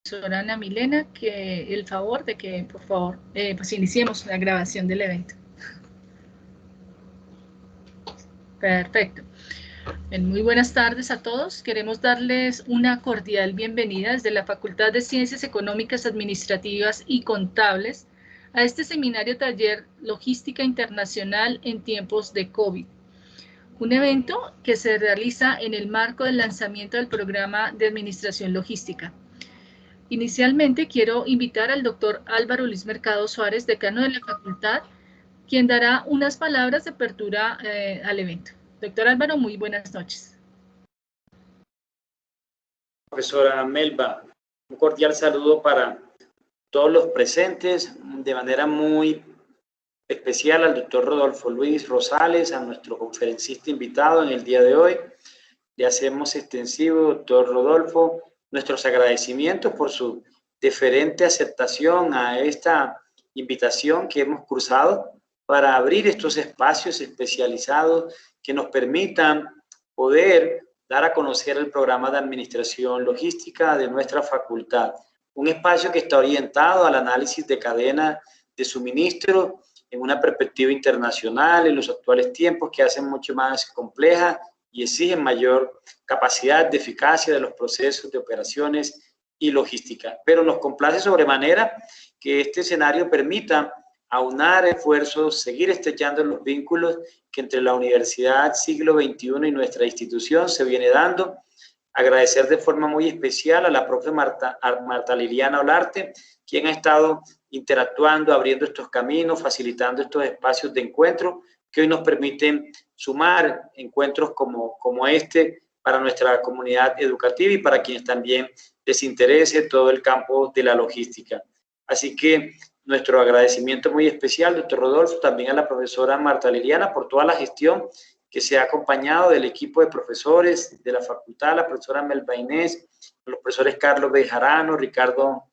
profesora Ana Milena que el favor de que, por favor, pues iniciemos la grabación del evento. Perfecto. Muy buenas tardes a todos. Queremos darles una cordial bienvenida desde la Facultad de Ciencias Económicas, Administrativas y Contables a este seminario taller Logística Internacional en tiempos de COVID. Un evento que se realiza en el marco del lanzamiento del programa de Administración Logística. Inicialmente quiero invitar al doctor Álvaro Luis Mercado Suárez, decano de la facultad, quien dará unas palabras de apertura al evento. Doctor Álvaro, muy buenas noches. Profesora Melba, un cordial saludo para todos los presentes, de manera muy especial al doctor Rodolfo Luis Rosales, a nuestro conferencista invitado en el día de hoy. Le hacemos extensivo, doctor Rodolfo, nuestros agradecimientos por su deferente aceptación a esta invitación que hemos cruzado para abrir estos espacios especializados que nos permitan poder dar a conocer el programa de administración logística de nuestra facultad. Un espacio que está orientado al análisis de cadena de suministro en una perspectiva internacional en los actuales tiempos que hacen mucho más compleja y exigen mayor capacidad de eficacia de los procesos de operaciones y logística. Pero nos complace sobremanera que este escenario permita aunar esfuerzos, seguir estrechando los vínculos que entre la Universidad Siglo XXI y nuestra institución se viene dando. Agradecer de forma muy especial a la profe Marta Liliana Olarte, quien ha estado interactuando, abriendo estos caminos, facilitando estos espacios de encuentro que hoy nos permiten sumar encuentros como este para nuestra comunidad educativa y para quienes también les interese todo el campo de la logística. Así que nuestro agradecimiento muy especial, doctor Rodolfo, también a la profesora Marta Liliana por toda la gestión que se ha acompañado del equipo de profesores de la facultad, la profesora Melba Inés, los profesores Carlos Bejarano, Ricardo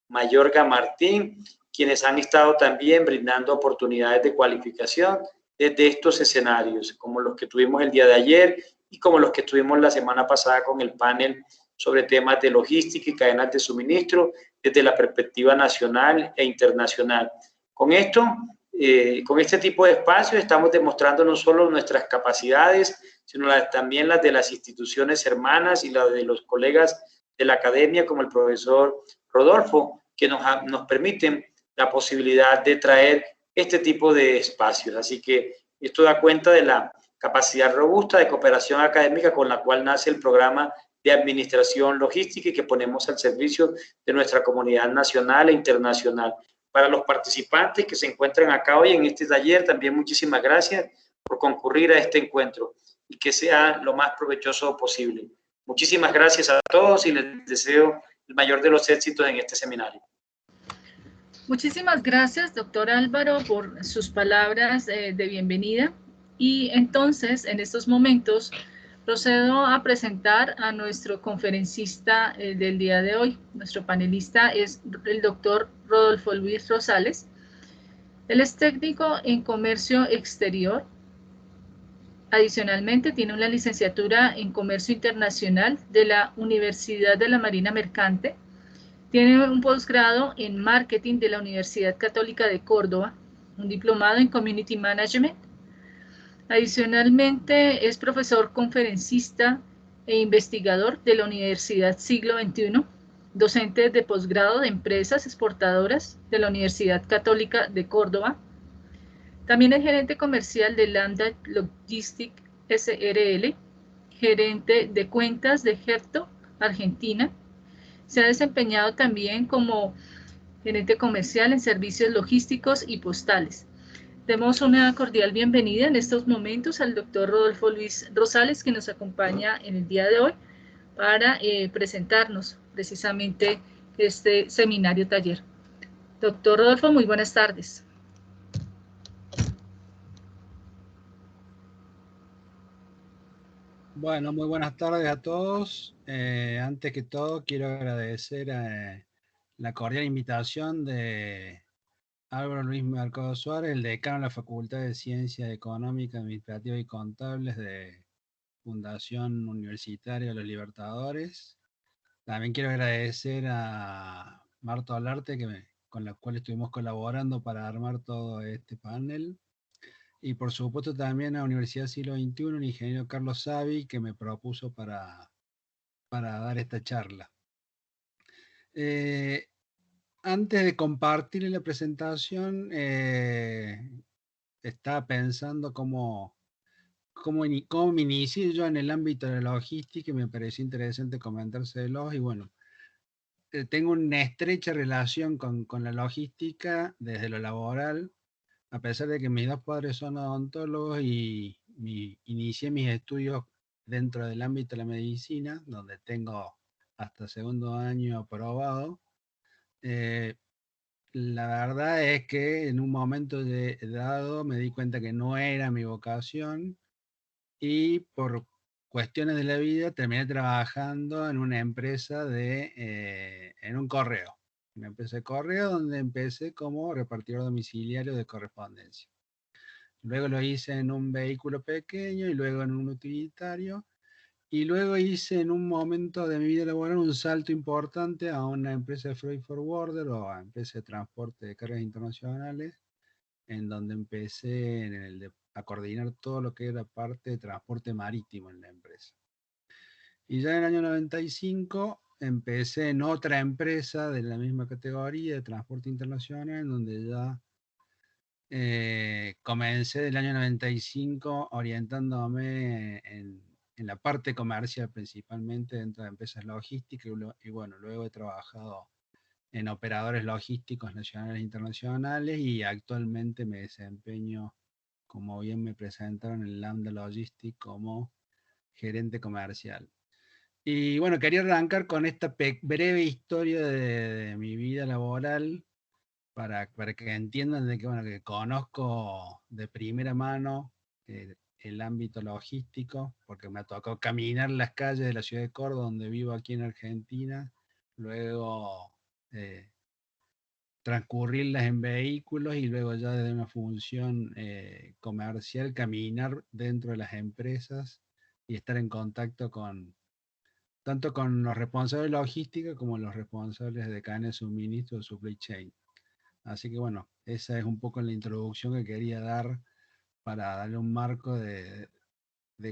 Mayorga Martín, quienes han estado también brindando oportunidades de cualificación desde estos escenarios, como los que tuvimos el día de ayer y como los que tuvimos la semana pasada con el panel sobre temas de logística y cadenas de suministro desde la perspectiva nacional e internacional. Con esto, con este tipo de espacios estamos demostrando no solo nuestras capacidades, sino también las de las instituciones hermanas y las de los colegas de la academia, como el profesor Rodolfo, que nos permiten la posibilidad de traer este tipo de espacios. Así que esto da cuenta de la capacidad robusta de cooperación académica con la cual nace el programa de administración logística y que ponemos al servicio de nuestra comunidad nacional e internacional. Para los participantes que se encuentran acá hoy en este taller, también muchísimas gracias por concurrir a este encuentro y que sea lo más provechoso posible. Muchísimas gracias a todos y les deseo el mayor de los éxitos en este seminario. Muchísimas gracias, doctor Álvaro, por sus palabras de bienvenida. Y entonces, en estos momentos, procedo a presentar a nuestro conferencista del día de hoy. Nuestro panelista es el doctor Rodolfo Luis Rosales. Él es técnico en comercio exterior. Adicionalmente, tiene una licenciatura en comercio internacional de la Universidad de la Marina Mercante. Tiene un posgrado en marketing de la Universidad Católica de Córdoba, un diplomado en community management. Adicionalmente, es profesor conferencista e investigador de la Universidad Siglo XXI, docente de posgrado de empresas exportadoras de la Universidad Católica de Córdoba. También es gerente comercial de Lambda Logistic SRL, gerente de cuentas de Gerto, Argentina. Se ha desempeñado también como gerente comercial en servicios logísticos y postales. Demos una cordial bienvenida en estos momentos al doctor Rodolfo Luis Rosales, que nos acompaña en el día de hoy para presentarnos precisamente este seminario taller. Doctor Rodolfo, muy buenas tardes. Bueno, muy buenas tardes a todos. Antes que todo, quiero agradecer la cordial invitación de Álvaro Luis Mercado Suárez, el decano de la Facultad de Ciencias Económicas, Administrativas y Contables de Fundación Universitaria de los Libertadores, También quiero agradecer a Marta Olarte, con la cual estuvimos colaborando para armar todo este panel. Y por supuesto también a Universidad Siglo XXI, el ingeniero Carlos Savi, que me propuso para dar esta charla. Eh, Antes de compartir la presentación, estaba pensando cómo me inicié yo en el ámbito de la logística y me pareció interesante comentárselos. Y bueno, tengo una estrecha relación con la logística desde lo laboral, a pesar de que mis dos padres son odontólogos y inicié mis estudios dentro del ámbito de la medicina, donde tengo hasta segundo año aprobado. Eh, la verdad es que en un momento dado me di cuenta que no era mi vocación y por cuestiones de la vida terminé trabajando en una empresa en un correo. Una empresa de correo donde empecé como repartidor domiciliario de correspondencia. Luego lo hice en un vehículo pequeño y luego en un utilitario. Y luego hice en un momento de mi vida laboral un salto importante a una empresa de freight forwarder o a empresa de transporte de cargas internacionales, en donde empecé a coordinar todo lo que era parte de transporte marítimo en la empresa. Y ya en el año 95 empecé en otra empresa de la misma categoría de transporte internacional, en donde ya comencé del año 95 orientándome en la parte comercial principalmente dentro de empresas logísticas y bueno, luego he trabajado en operadores logísticos nacionales e internacionales y actualmente me desempeño, como bien me presentaron en Lambda Logistics, como gerente comercial. Y bueno, quería arrancar con esta breve historia de mi vida laboral para que entiendan de que, bueno, que conozco de primera mano el ámbito logístico, porque me ha tocado caminar las calles de la ciudad de Córdoba, donde vivo aquí en Argentina, luego transcurrirlas en vehículos y luego ya desde una función comercial caminar dentro de las empresas y estar en contacto tanto con los responsables de logística como los responsables de cadena de suministro o supply chain. Así que bueno, esa es un poco la introducción que quería dar para darle un marco de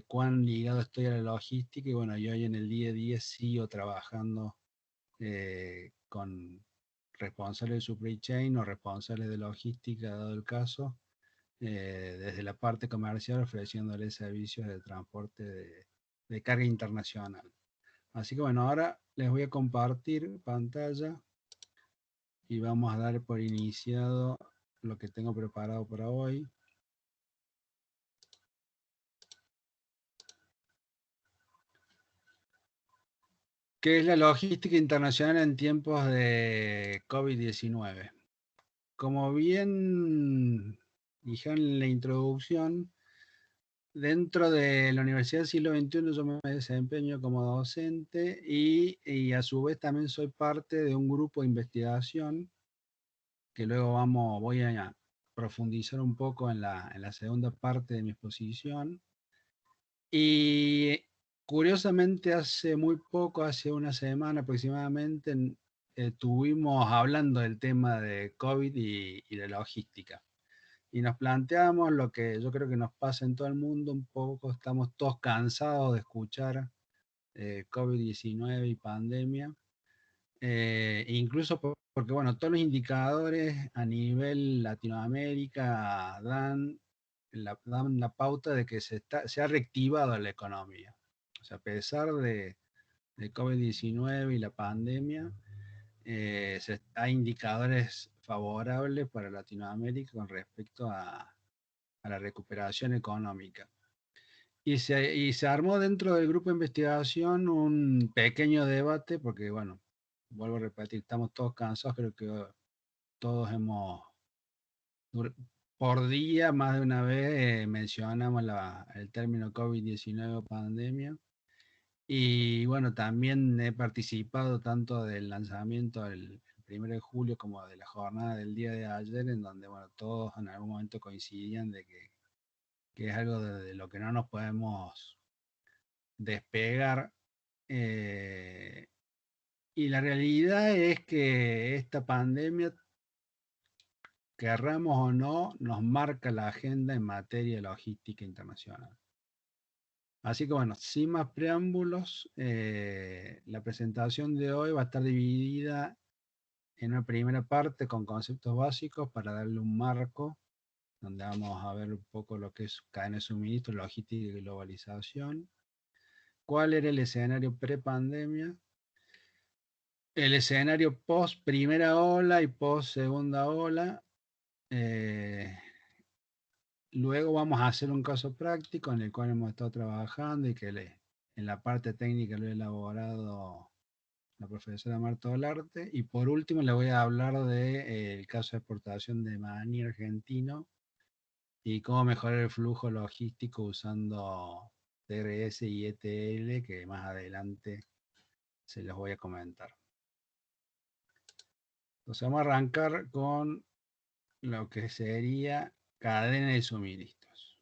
cuán ligado estoy a la logística y bueno, yo hoy en el día a día sigo trabajando con responsables de supply chain o responsables de logística, dado el caso, desde la parte comercial ofreciéndole servicios de transporte de carga internacional. Así que bueno, ahora les voy a compartir pantalla y vamos a dar por iniciado lo que tengo preparado para hoy. ¿Qué es la logística internacional en tiempos de COVID-19? Como bien dijeron en la introducción, dentro de la Universidad del Siglo XXI yo me desempeño como docente y a su vez también soy parte de un grupo de investigación que luego voy a profundizar un poco en la segunda parte de mi exposición. Y curiosamente hace muy poco, hace una semana aproximadamente, estuvimos hablando del tema de COVID y de logística. Y nos planteamos lo que yo creo que nos pasa en todo el mundo un poco, estamos todos cansados de escuchar COVID-19 y pandemia, incluso porque, bueno, todos los indicadores a nivel Latinoamérica dan la pauta de que se ha reactivado la economía. O sea, a pesar de COVID-19 y la pandemia, hay indicadores favorables para Latinoamérica con respecto a la recuperación económica. Y se armó dentro del grupo de investigación un pequeño debate, porque bueno, vuelvo a repetir, estamos todos cansados, creo que todos por día, más de una vez, mencionamos el término COVID-19 o pandemia. Y bueno, también he participado tanto del lanzamiento el 1 de julio como de la jornada del día de ayer, en donde bueno, todos en algún momento coincidían de que es algo de lo que no nos podemos despegar. Y la realidad es que esta pandemia, querramos o no, nos marca la agenda en materia de logística internacional. Así que bueno, sin más preámbulos, la presentación de hoy va a estar dividida en una primera parte con conceptos básicos para darle un marco, donde vamos a ver un poco lo que es cadena de suministro, logística y globalización, cuál era el escenario pre-pandemia, el escenario post primera ola y post segunda ola. Luego vamos a hacer un caso práctico en el cual hemos estado trabajando y que en la parte técnica lo he elaborado la profesora Marta Olarte. Y por último le voy a hablar del caso de exportación de maní argentino y cómo mejorar el flujo logístico usando TRS y ETL, que más adelante se los voy a comentar. Entonces vamos a arrancar con lo que sería cadena de suministros.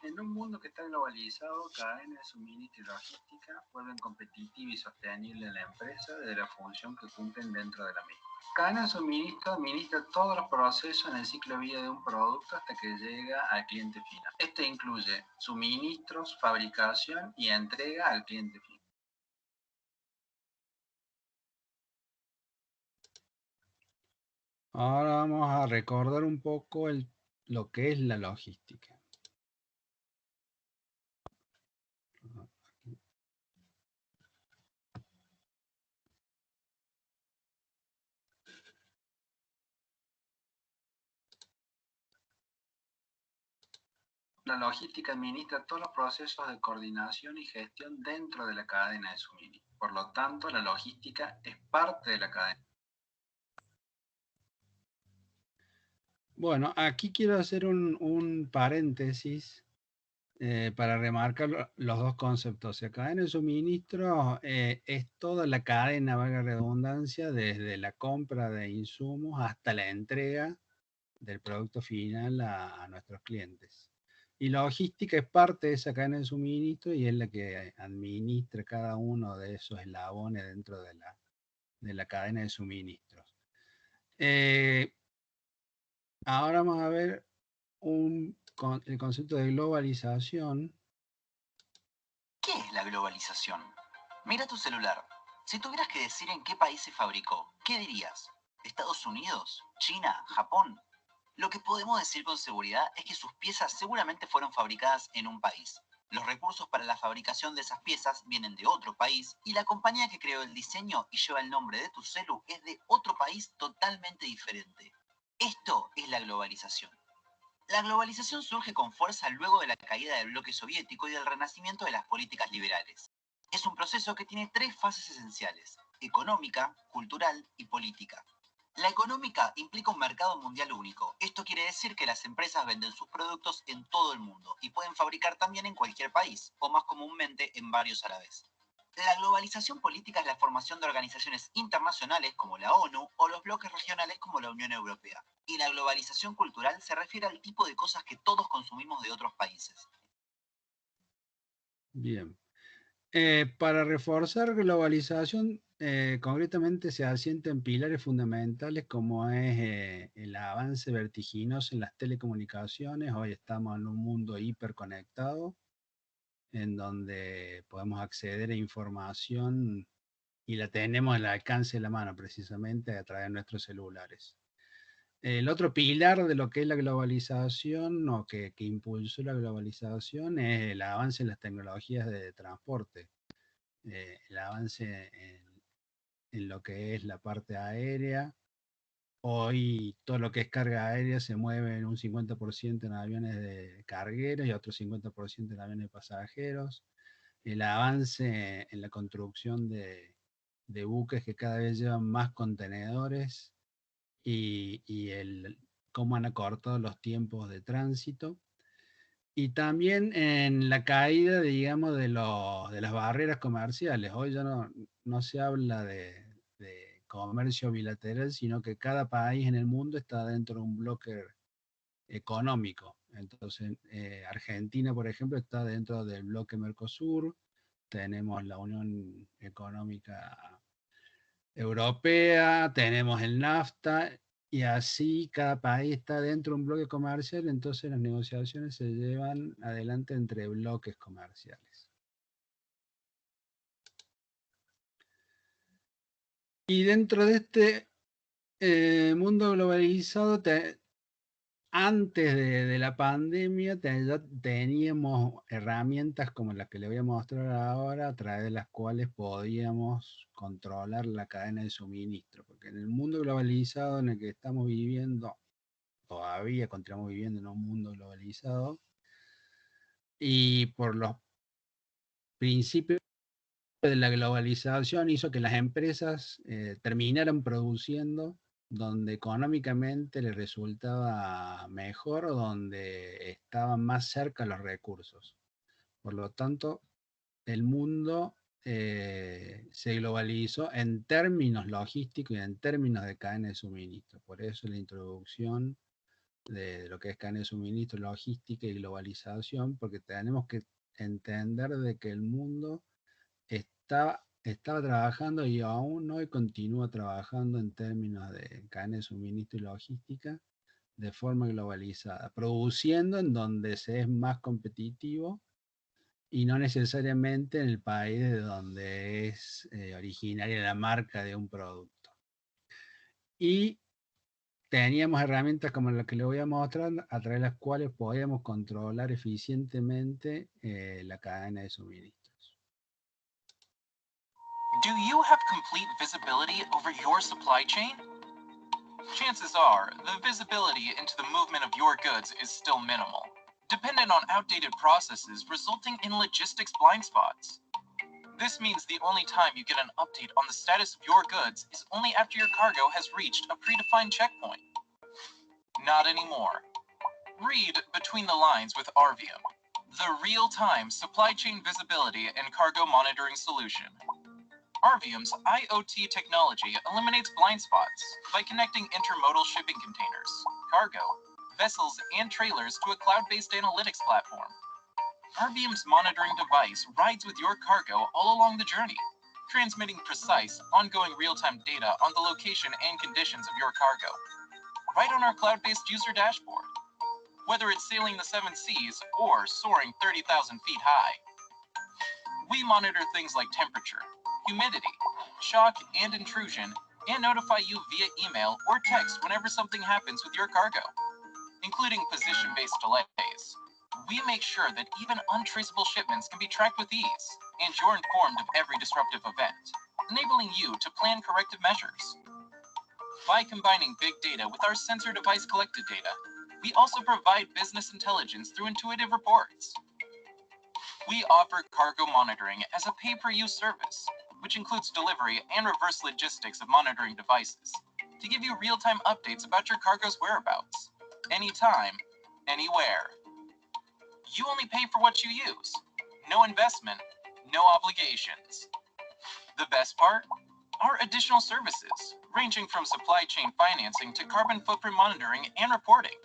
En un mundo que está globalizado, cadena de suministro y logística vuelven competitiva y sostenible a la empresa desde la función que cumplen dentro de la misma. Cadena de suministro administra todos los procesos en el ciclo de vida de un producto hasta que llega al cliente final. Este incluye suministros, fabricación y entrega al cliente final. Ahora vamos a recordar un poco lo que es la logística. La logística administra todos los procesos de coordinación y gestión dentro de la cadena de suministro. Por lo tanto, la logística es parte de la cadena. Bueno, aquí quiero hacer un paréntesis para remarcar los dos conceptos. O sea, cadena de suministro es toda la cadena, valga la redundancia, desde la compra de insumos hasta la entrega del producto final a nuestros clientes. Y logística es parte de esa cadena de suministro y es la que administra cada uno de esos eslabones dentro de la cadena de suministros. Ahora vamos a ver el concepto de globalización. ¿Qué es la globalización? Mira tu celular. Si tuvieras que decir en qué país se fabricó, ¿qué dirías? ¿Estados Unidos? ¿China? ¿Japón? Lo que podemos decir con seguridad es que sus piezas seguramente fueron fabricadas en un país. Los recursos para la fabricación de esas piezas vienen de otro país y la compañía que creó el diseño y lleva el nombre de tu celu es de otro país totalmente diferente. Esto es la globalización. La globalización surge con fuerza luego de la caída del bloque soviético y del renacimiento de las políticas liberales. Es un proceso que tiene tres fases esenciales: económica, cultural y política. La económica implica un mercado mundial único. Esto quiere decir que las empresas venden sus productos en todo el mundo y pueden fabricar también en cualquier país, o más comúnmente en varios a la vez. La globalización política es la formación de organizaciones internacionales como la ONU o los bloques regionales como la Unión Europea. Y la globalización cultural se refiere al tipo de cosas que todos consumimos de otros países. Bien. Para reforzar globalización, concretamente se asienta en pilares fundamentales como es el avance vertiginoso en las telecomunicaciones. Hoy estamos en un mundo hiperconectado, en donde podemos acceder a información y la tenemos al alcance de la mano, precisamente a través de nuestros celulares. El otro pilar de lo que es la globalización, o que impulsó la globalización, es el avance en las tecnologías de transporte. El avance en lo que es la parte aérea. Hoy todo lo que es carga aérea se mueve en un 50% en aviones de cargueros y otro 50% en aviones de pasajeros. El avance en la construcción de buques que cada vez llevan más contenedores y cómo han acortado los tiempos de tránsito. Y también en la caída, digamos, de las barreras comerciales. Hoy ya no se habla de comercio bilateral, sino que cada país en el mundo está dentro de un bloque económico. Entonces, Argentina, por ejemplo, está dentro del bloque Mercosur, tenemos la Unión Económica Europea, tenemos el NAFTA, y así cada país está dentro de un bloque comercial, entonces las negociaciones se llevan adelante entre bloques comerciales. Y dentro de este mundo globalizado, antes de la pandemia ya teníamos herramientas como las que le voy a mostrar ahora, a través de las cuales podíamos controlar la cadena de suministro, porque en el mundo globalizado en el que estamos viviendo, todavía continuamos viviendo en un mundo globalizado, y por los principios de la globalización hizo que las empresas terminaran produciendo donde económicamente les resultaba mejor o donde estaban más cerca los recursos. Por lo tanto, el mundo se globalizó en términos logísticos y en términos de cadena de suministro. Por eso la introducción de lo que es cadena de suministro, logística y globalización, porque tenemos que entender de que el mundo estaba trabajando y aún hoy continúa trabajando en términos de cadena de suministro y logística de forma globalizada, produciendo en donde se es más competitivo y no necesariamente en el país de donde es originaria la marca de un producto. Y teníamos herramientas como las que le voy a mostrar, a través de las cuales podíamos controlar eficientemente la cadena de suministros. Do you have complete visibility over your supply chain? Chances are, the visibility into the movement of your goods is still minimal, dependent on outdated processes resulting in logistics blind spots. This means the only time you get an update on the status of your goods is only after your cargo has reached a predefined checkpoint. Not anymore. Read between the lines with Arvium, the real-time supply chain visibility and cargo monitoring solution. Arvium's IoT technology eliminates blind spots by connecting intermodal shipping containers, cargo, vessels, and trailers to a cloud-based analytics platform. Arvium's monitoring device rides with your cargo all along the journey, transmitting precise, ongoing real-time data on the location and conditions of your cargo, right on our cloud-based user dashboard. Whether it's sailing the 7 seas or soaring 30,000 feet high, we monitor things like temperature, humidity, shock, and intrusion, and notify you via email or text whenever something happens with your cargo, including position-based delays. We make sure that even untraceable shipments can be tracked with ease, and you're informed of every disruptive event, enabling you to plan corrective measures. By combining big data with our sensor device collected data, we also provide business intelligence through intuitive reports. We offer cargo monitoring as a pay-per-use service, which includes delivery and reverse logistics of monitoring devices, to give you real-time updates about your cargo's whereabouts, anytime, anywhere. You only pay for what you use. No investment, no obligations. The best part? Our additional services, ranging from supply chain financing to carbon footprint monitoring and reporting,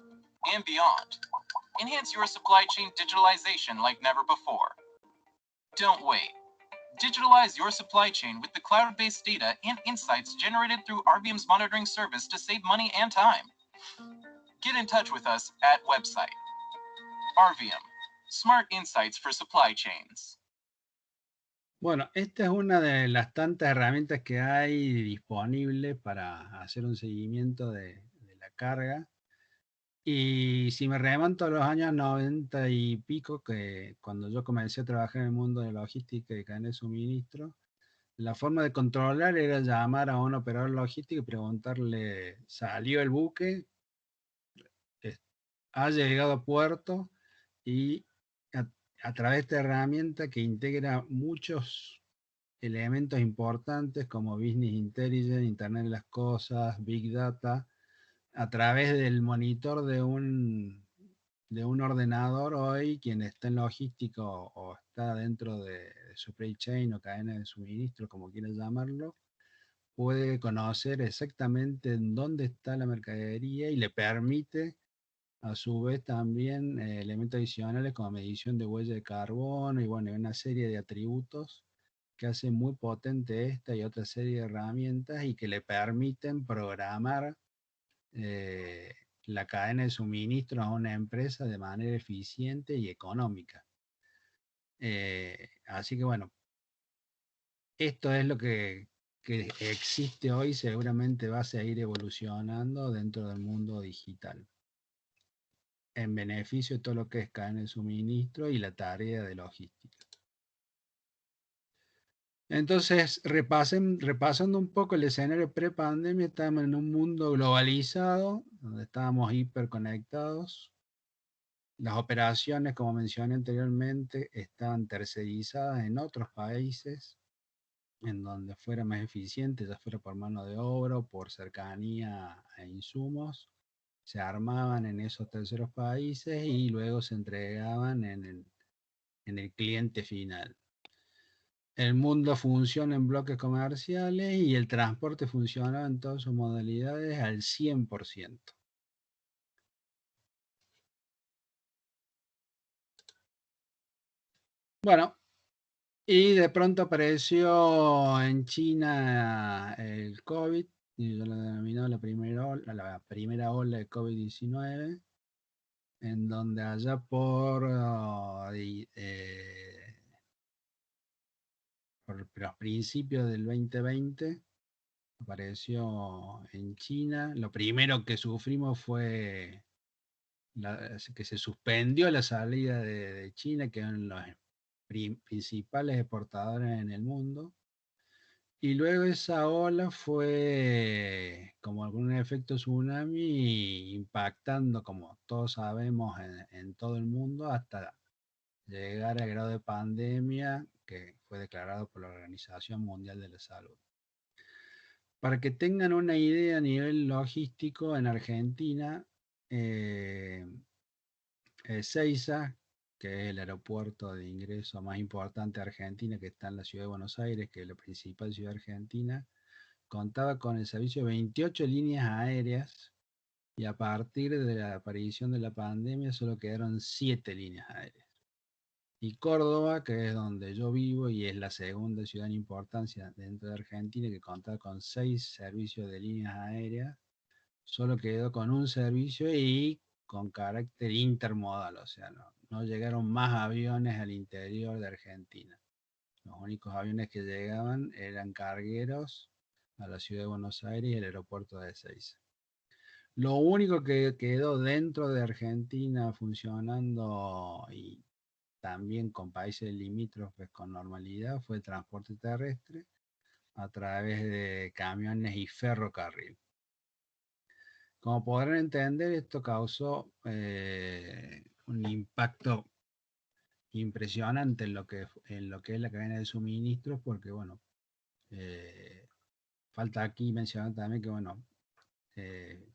and beyond. Enhance your supply chain digitalization like never before. Don't wait. Digitalize your supply chain with the cloud-based data and insights generated through Arvium's monitoring service to save money and time. Get in touch with us at website. Arvium, Smart Insights for Supply Chains. Bueno, esta es una de las tantas herramientas que hay disponibles para hacer un seguimiento de la carga. Y si me remonto a los años 90 y pico, que cuando yo comencé a trabajar en el mundo de logística y cadena de suministro, la forma de controlar era llamar a un operador logístico y preguntarle, ¿salió el buque? ¿Ha llegado a puerto? Y a través de esta herramienta que integra muchos elementos importantes como Business Intelligence, Internet de las Cosas, Big Data, a través del monitor de un ordenador hoy, quien está en logística o está dentro de supply chain o cadena de suministro, como quieras llamarlo, puede conocer exactamente en dónde está la mercadería y le permite A su vez también elementos adicionales como medición de huella de carbono y bueno, una serie de atributos que hacen muy potente esta y otra serie de herramientas y que le permiten programar la cadena de suministro a una empresa de manera eficiente y económica. Así que bueno, esto es lo que existe hoy, seguramente va a seguir evolucionando dentro del mundo digital, en beneficio de todo lo que es cadena de suministro y la tarea de logística. Entonces, repasando un poco el escenario pre-pandemia, estábamos en un mundo globalizado, donde estábamos hiperconectados. Las operaciones, como mencioné anteriormente, estaban tercerizadas en otros países, en donde fuera más eficiente, ya fuera por mano de obra o por cercanía a insumos, se armaban en esos terceros países y luego se entregaban en el cliente final. El mundo funciona en bloques comerciales y el transporte funciona en todas sus modalidades al 100%. Bueno, y de pronto apareció en China el COVID, y yo lo denomino la primera ola de COVID-19, en donde allá por los principios del 2020 apareció en China. Lo primero que sufrimos fue que se suspendió la salida de China, que eran los principales exportadores en el mundo. Y luego esa ola fue como algún efecto tsunami impactando, como todos sabemos, en todo el mundo hasta llegar al grado de pandemia que fue declarado por la Organización Mundial de la Salud. Para que tengan una idea a nivel logístico, en Argentina, Ezeiza, que es el aeropuerto de ingreso más importante de Argentina, que está en la ciudad de Buenos Aires, que es la principal ciudad argentina, contaba con el servicio de 28 líneas aéreas y a partir de la aparición de la pandemia solo quedaron 7 líneas aéreas. Y Córdoba, que es donde yo vivo y es la segunda ciudad en importancia dentro de Argentina, que contaba con 6 servicios de líneas aéreas, solo quedó con un servicio y con carácter intermodal, o sea, no llegaron más aviones al interior de Argentina. Los únicos aviones que llegaban eran cargueros a la ciudad de Buenos Aires y el aeropuerto de Ezeiza. Lo único que quedó dentro de Argentina funcionando y también con países limítrofes con normalidad fue el transporte terrestre a través de camiones y ferrocarril. Como podrán entender, esto causó un impacto impresionante en lo que es la cadena de suministros, porque bueno, falta aquí mencionar también que bueno,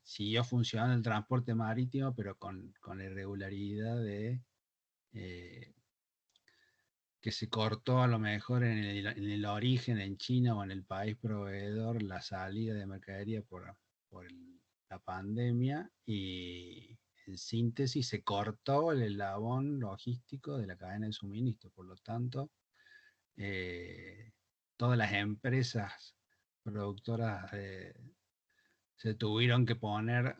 siguió funcionando el transporte marítimo, pero con la irregularidad de que se cortó a lo mejor en el origen, en China o en el país proveedor, la salida de mercadería por la pandemia y en síntesis se cortó el eslabón logístico de la cadena de suministro. Por lo tanto, todas las empresas productoras se tuvieron que poner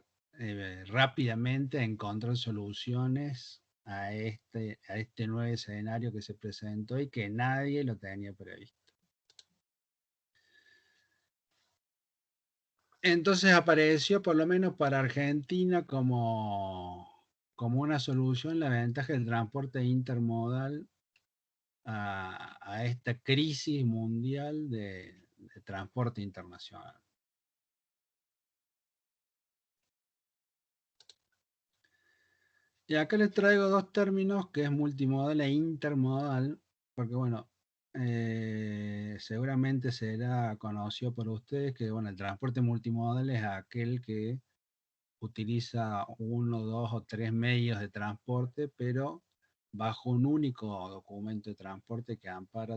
rápidamente a encontrar soluciones a este nuevo escenario que se presentó y que nadie lo tenía previsto. Entonces apareció, por lo menos para Argentina, como una solución la ventaja del transporte intermodal a esta crisis mundial de transporte internacional. Y acá les traigo dos términos, que es multimodal e intermodal, porque bueno, seguramente será conocido por ustedes que bueno, el transporte multimodal es aquel que utiliza uno, dos o tres medios de transporte, pero bajo un único documento de transporte que ampara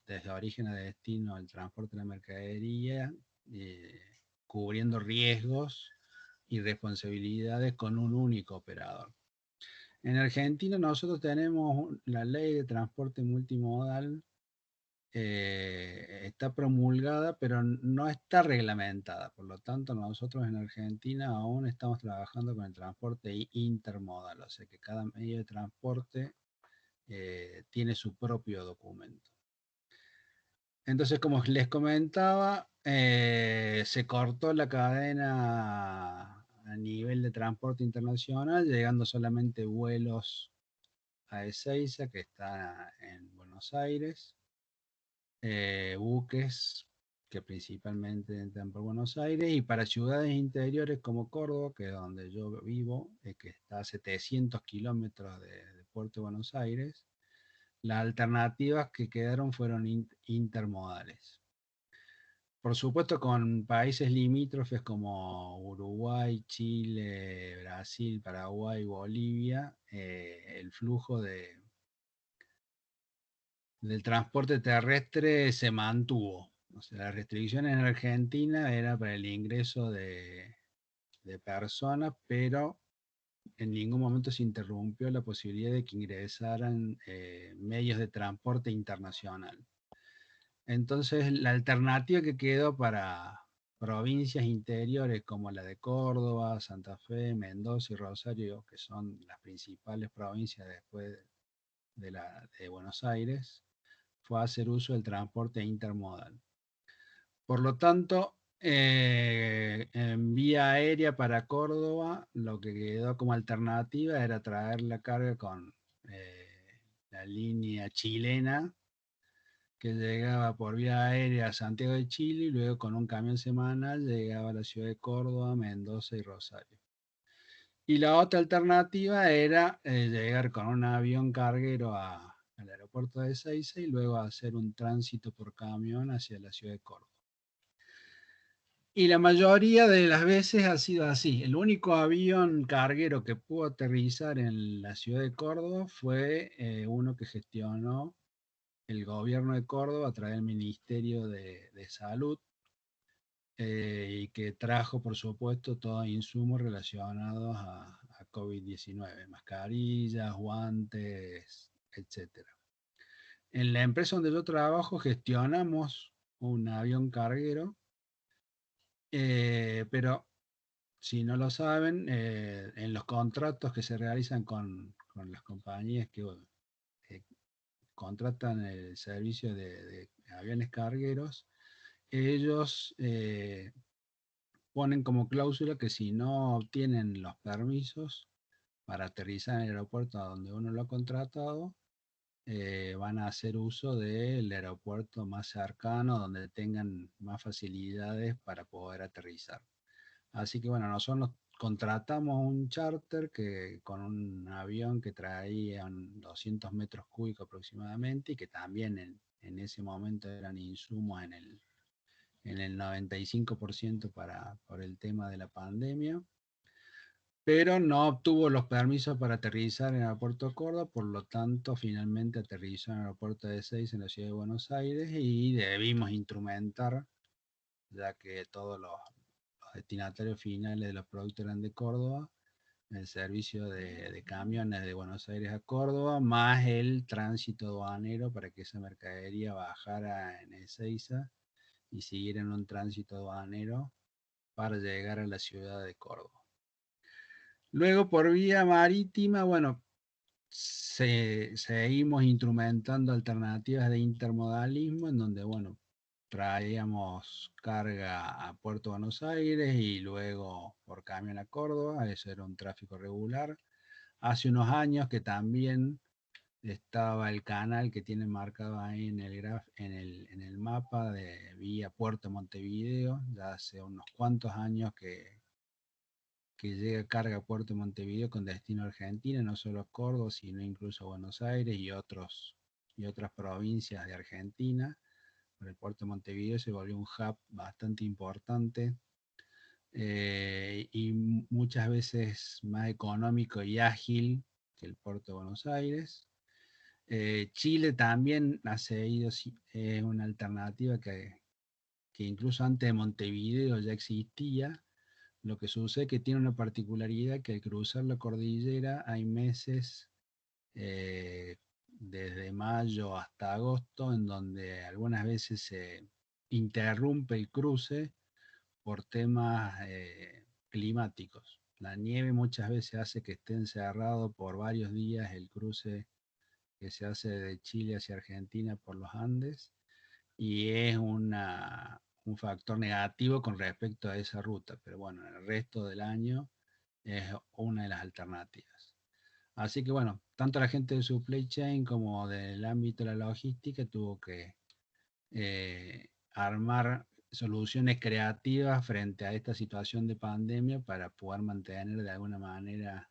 desde origen a destino el transporte de la mercadería, cubriendo riesgos y responsabilidades con un único operador. En Argentina nosotros tenemos la ley de transporte multimodal, está promulgada, pero no está reglamentada. Por lo tanto, nosotros en Argentina aún estamos trabajando con el transporte intermodal, o sea que cada medio de transporte tiene su propio documento. Entonces, como les comentaba, se cortó la cadena a nivel de transporte internacional, llegando solamente vuelos a Ezeiza, que está en Buenos Aires, buques que principalmente entran por Buenos Aires, y para ciudades interiores como Córdoba, que es donde yo vivo, que está a 700 kilómetros de Puerto Buenos Aires, las alternativas que quedaron fueron intermodales. Por supuesto, con países limítrofes como Uruguay, Chile, Brasil, Paraguay, Bolivia, el flujo del transporte terrestre se mantuvo. O sea, las restricciones en Argentina era para el ingreso de personas, pero en ningún momento se interrumpió la posibilidad de que ingresaran medios de transporte internacional. Entonces, la alternativa que quedó para provincias interiores como la de Córdoba, Santa Fe, Mendoza y Rosario, que son las principales provincias después de Buenos Aires, fue hacer uso del transporte intermodal. Por lo tanto, en vía aérea para Córdoba, lo que quedó como alternativa era traer la carga con la línea chilena, que llegaba por vía aérea a Santiago de Chile y luego con un camión semanal llegaba a la ciudad de Córdoba, Mendoza y Rosario. Y la otra alternativa era llegar con un avión carguero al aeropuerto de Ezeiza y luego hacer un tránsito por camión hacia la ciudad de Córdoba. Y la mayoría de las veces ha sido así. El único avión carguero que pudo aterrizar en la ciudad de Córdoba fue uno que gestionó el gobierno de Córdoba a través del Ministerio de Salud, y que trajo, por supuesto, todos insumos relacionados a COVID-19, mascarillas, guantes, etc. En la empresa donde yo trabajo gestionamos un avión carguero, pero si no lo saben, en los contratos que se realizan con las compañías que contratan el servicio de aviones cargueros, ellos ponen como cláusula que si no obtienen los permisos para aterrizar en el aeropuerto a donde uno lo ha contratado, van a hacer uso del aeropuerto más cercano, donde tengan más facilidades para poder aterrizar. Así que bueno, nosotros contratamos un charter que, con un avión que traía 200 metros cúbicos aproximadamente, y que también en ese momento eran insumos en el 95% por el tema de la pandemia, pero no obtuvo los permisos para aterrizar en el aeropuerto de Córdoba. Por lo tanto finalmente aterrizó en el aeropuerto de Ezeiza en la ciudad de Buenos Aires, y debimos instrumentar, ya que todos los destinatarios finales de los productos eran de Córdoba, el servicio de camiones de Buenos Aires a Córdoba, más el tránsito aduanero para que esa mercadería bajara en Ezeiza y siguiera en un tránsito aduanero para llegar a la ciudad de Córdoba. Luego, por vía marítima, bueno, seguimos instrumentando alternativas de intermodalismo, en donde, bueno, traíamos carga a Puerto Buenos Aires y luego por camión a Córdoba. Eso era un tráfico regular. Hace unos años que también estaba el canal que tiene marcado ahí en el mapa de vía Puerto Montevideo. Ya hace unos cuantos años que llega carga a Puerto Montevideo con destino a Argentina, no solo a Córdoba, sino incluso a Buenos Aires y otras provincias de Argentina. El puerto de Montevideo se volvió un hub bastante importante, y muchas veces más económico y ágil que el puerto de Buenos Aires. Chile también ha seguido una alternativa que incluso antes de Montevideo ya existía, Lo que sucede es que tiene una particularidad que al cruzar la cordillera hay meses desde mayo hasta agosto en donde algunas veces se interrumpe el cruce por temas climáticos. La nieve muchas veces hace que esté encerrado por varios días el cruce que se hace de Chile hacia Argentina por los Andes y es un factor negativo con respecto a esa ruta, pero bueno, el resto del año es una de las alternativas. Así que bueno, tanto la gente de supply chain como del ámbito de la logística tuvo que armar soluciones creativas frente a esta situación de pandemia para poder mantener de alguna manera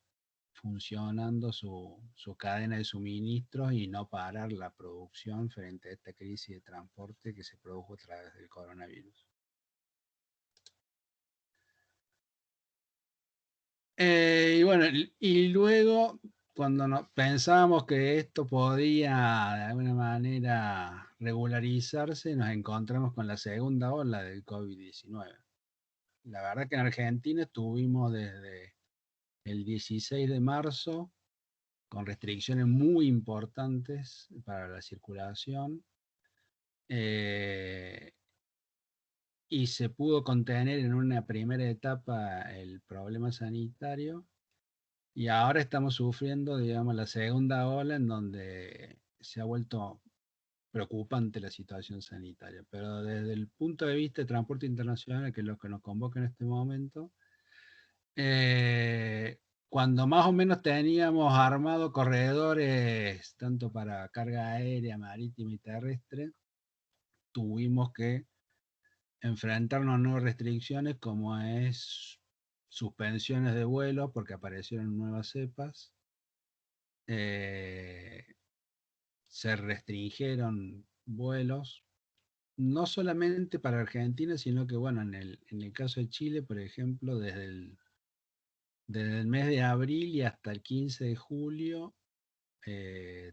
funcionando su cadena de suministros y no parar la producción frente a esta crisis de transporte que se produjo a través del coronavirus. Y bueno, y luego cuando pensábamos que esto podía de alguna manera regularizarse, nos encontramos con la segunda ola del COVID-19. La verdad que en Argentina estuvimos desde el 16 de marzo con restricciones muy importantes para la circulación y se pudo contener en una primera etapa el problema sanitario y ahora estamos sufriendo, digamos, la segunda ola en donde se ha vuelto preocupante la situación sanitaria. Pero desde el punto de vista de transporte internacional, que es lo que nos convoca en este momento, cuando más o menos teníamos armado corredores tanto para carga aérea, marítima y terrestre, tuvimos que enfrentarnos a nuevas restricciones como es suspensiones de vuelos porque aparecieron nuevas cepas, se restringieron vuelos, no solamente para Argentina, sino que bueno, en el caso de Chile, por ejemplo, desde el mes de abril y hasta el 15 de julio,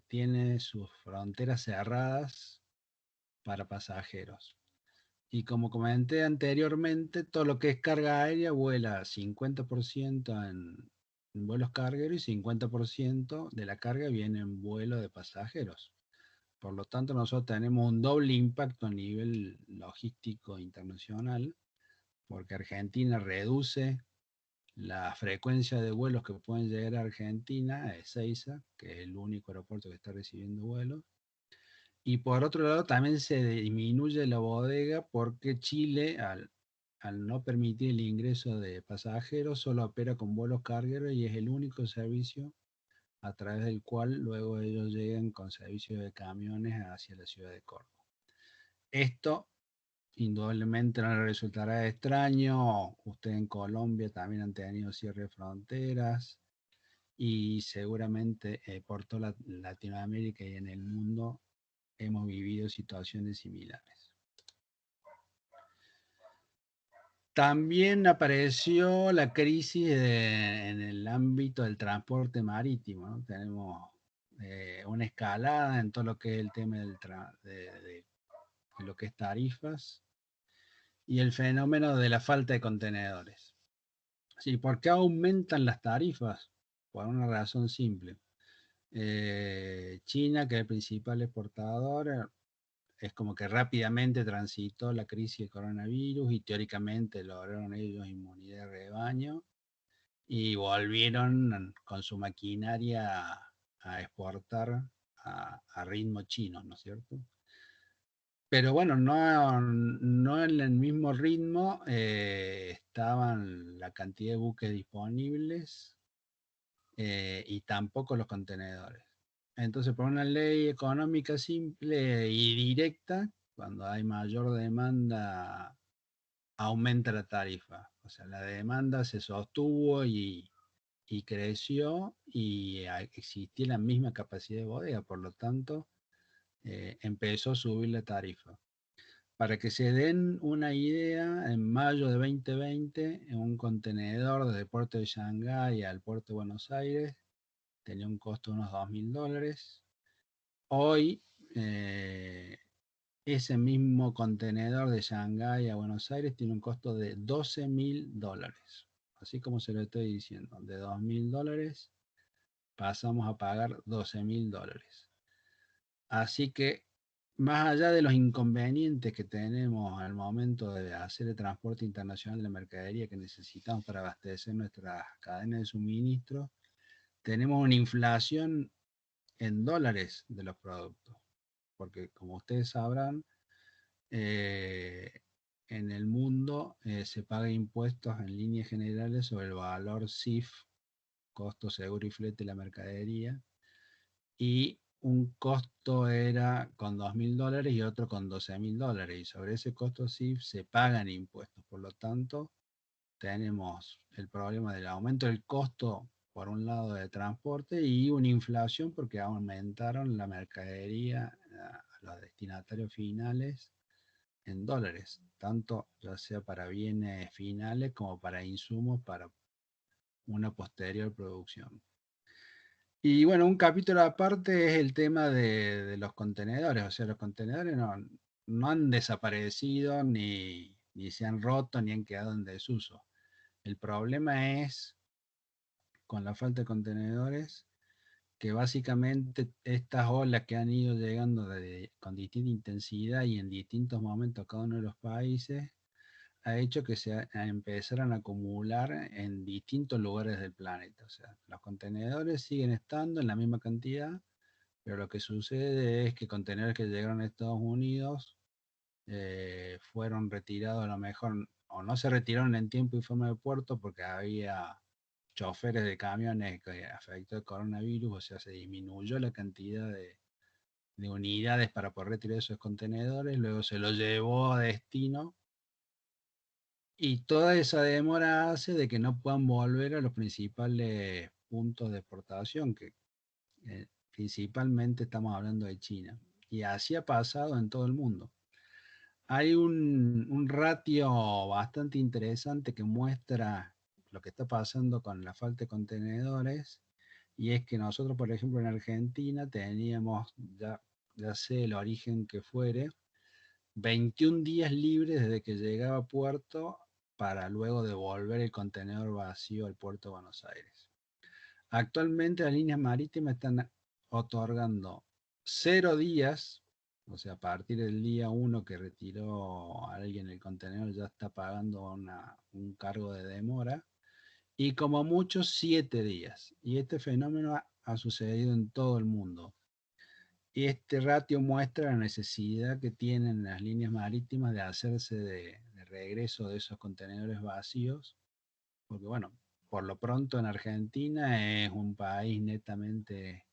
tiene sus fronteras cerradas para pasajeros. Y como comenté anteriormente, todo lo que es carga aérea vuela 50% en vuelos cargueros y 50% de la carga viene en vuelo de pasajeros. Por lo tanto, nosotros tenemos un doble impacto a nivel logístico internacional, porque Argentina reduce la frecuencia de vuelos que pueden llegar a Argentina, a Ezeiza, que es el único aeropuerto que está recibiendo vuelos. Y por otro lado, también se disminuye la bodega porque Chile, al no permitir el ingreso de pasajeros, solo opera con vuelos cargueros y es el único servicio a través del cual luego ellos llegan con servicios de camiones hacia la ciudad de Córdoba. Esto indudablemente no le resultará extraño. Ustedes en Colombia también han tenido cierre de fronteras y seguramente por toda Latinoamérica y en el mundo hemos vivido situaciones similares. También apareció la crisis en el ámbito del transporte marítimo, ¿no? Tenemos una escalada en todo lo que es el tema de lo que es tarifas y el fenómeno de la falta de contenedores. Sí, ¿por qué aumentan las tarifas? Por una razón simple. China, que es el principal exportador, es como que rápidamente transitó la crisis del coronavirus y teóricamente lograron ellos inmunidad de rebaño y volvieron con su maquinaria a exportar a ritmo chino, ¿no es cierto? Pero bueno, no en el mismo ritmo estaban la cantidad de buques disponibles y tampoco los contenedores. Entonces, por una ley económica simple y directa, cuando hay mayor demanda, aumenta la tarifa. O sea, la demanda se sostuvo y creció y existía la misma capacidad de bodega, por lo tanto, empezó a subir la tarifa. Para que se den una idea, en mayo de 2020, en un contenedor desde el puerto de Shanghái al puerto de Buenos Aires tenía un costo de unos $2.000. Hoy, ese mismo contenedor de Shanghái a Buenos Aires tiene un costo de $12.000. así como se lo estoy diciendo, de $2.000 pasamos a pagar $12.000. Así que, más allá de los inconvenientes que tenemos al momento de hacer el transporte internacional de la mercadería que necesitamos para abastecer nuestras cadenas de suministro, tenemos una inflación en dólares de los productos, porque como ustedes sabrán, en el mundo se paga impuestos en líneas generales sobre el valor CIF, costo seguro y flete de la mercadería, y un costo era con $2.000 y otro con $12.000, y sobre ese costo CIF se pagan impuestos. Por lo tanto, tenemos el problema del aumento del costo, por un lado, de transporte, y una inflación porque aumentaron la mercadería a los destinatarios finales en dólares, tanto ya sea para bienes finales como para insumos para una posterior producción. Y bueno, un capítulo aparte es el tema de los contenedores. O sea, los contenedores no han desaparecido, ni se han roto, ni han quedado en desuso. El problema es con la falta de contenedores, que básicamente estas olas que han ido llegando con distinta intensidad y en distintos momentos a cada uno de los países, ha hecho que empezaran a acumular en distintos lugares del planeta. O sea, los contenedores siguen estando en la misma cantidad, pero lo que sucede es que contenedores que llegaron a Estados Unidos fueron retirados a lo mejor, o no se retiraron en tiempo y forma de puerto porque había choferes de camiones que afectó el coronavirus, o sea, se disminuyó la cantidad de unidades para poder retirar esos contenedores, luego se los llevó a destino. Y toda esa demora hace de que no puedan volver a los principales puntos de exportación, que principalmente estamos hablando de China. Y así ha pasado en todo el mundo. Hay un ratio bastante interesante que muestra lo que está pasando con la falta de contenedores, y es que nosotros, por ejemplo, en Argentina teníamos, ya sé el origen que fuere, 21 días libres desde que llegaba a puerto para luego devolver el contenedor vacío al puerto de Buenos Aires. Actualmente las líneas marítimas están otorgando 0 días, o sea, a partir del día 1 que retiró a alguien el contenedor ya está pagando un cargo de demora, y como mucho 7 días. Y este fenómeno ha sucedido en todo el mundo. Y este ratio muestra la necesidad que tienen las líneas marítimas de hacerse de regreso de esos contenedores vacíos, porque bueno, por lo pronto en Argentina es un país netamente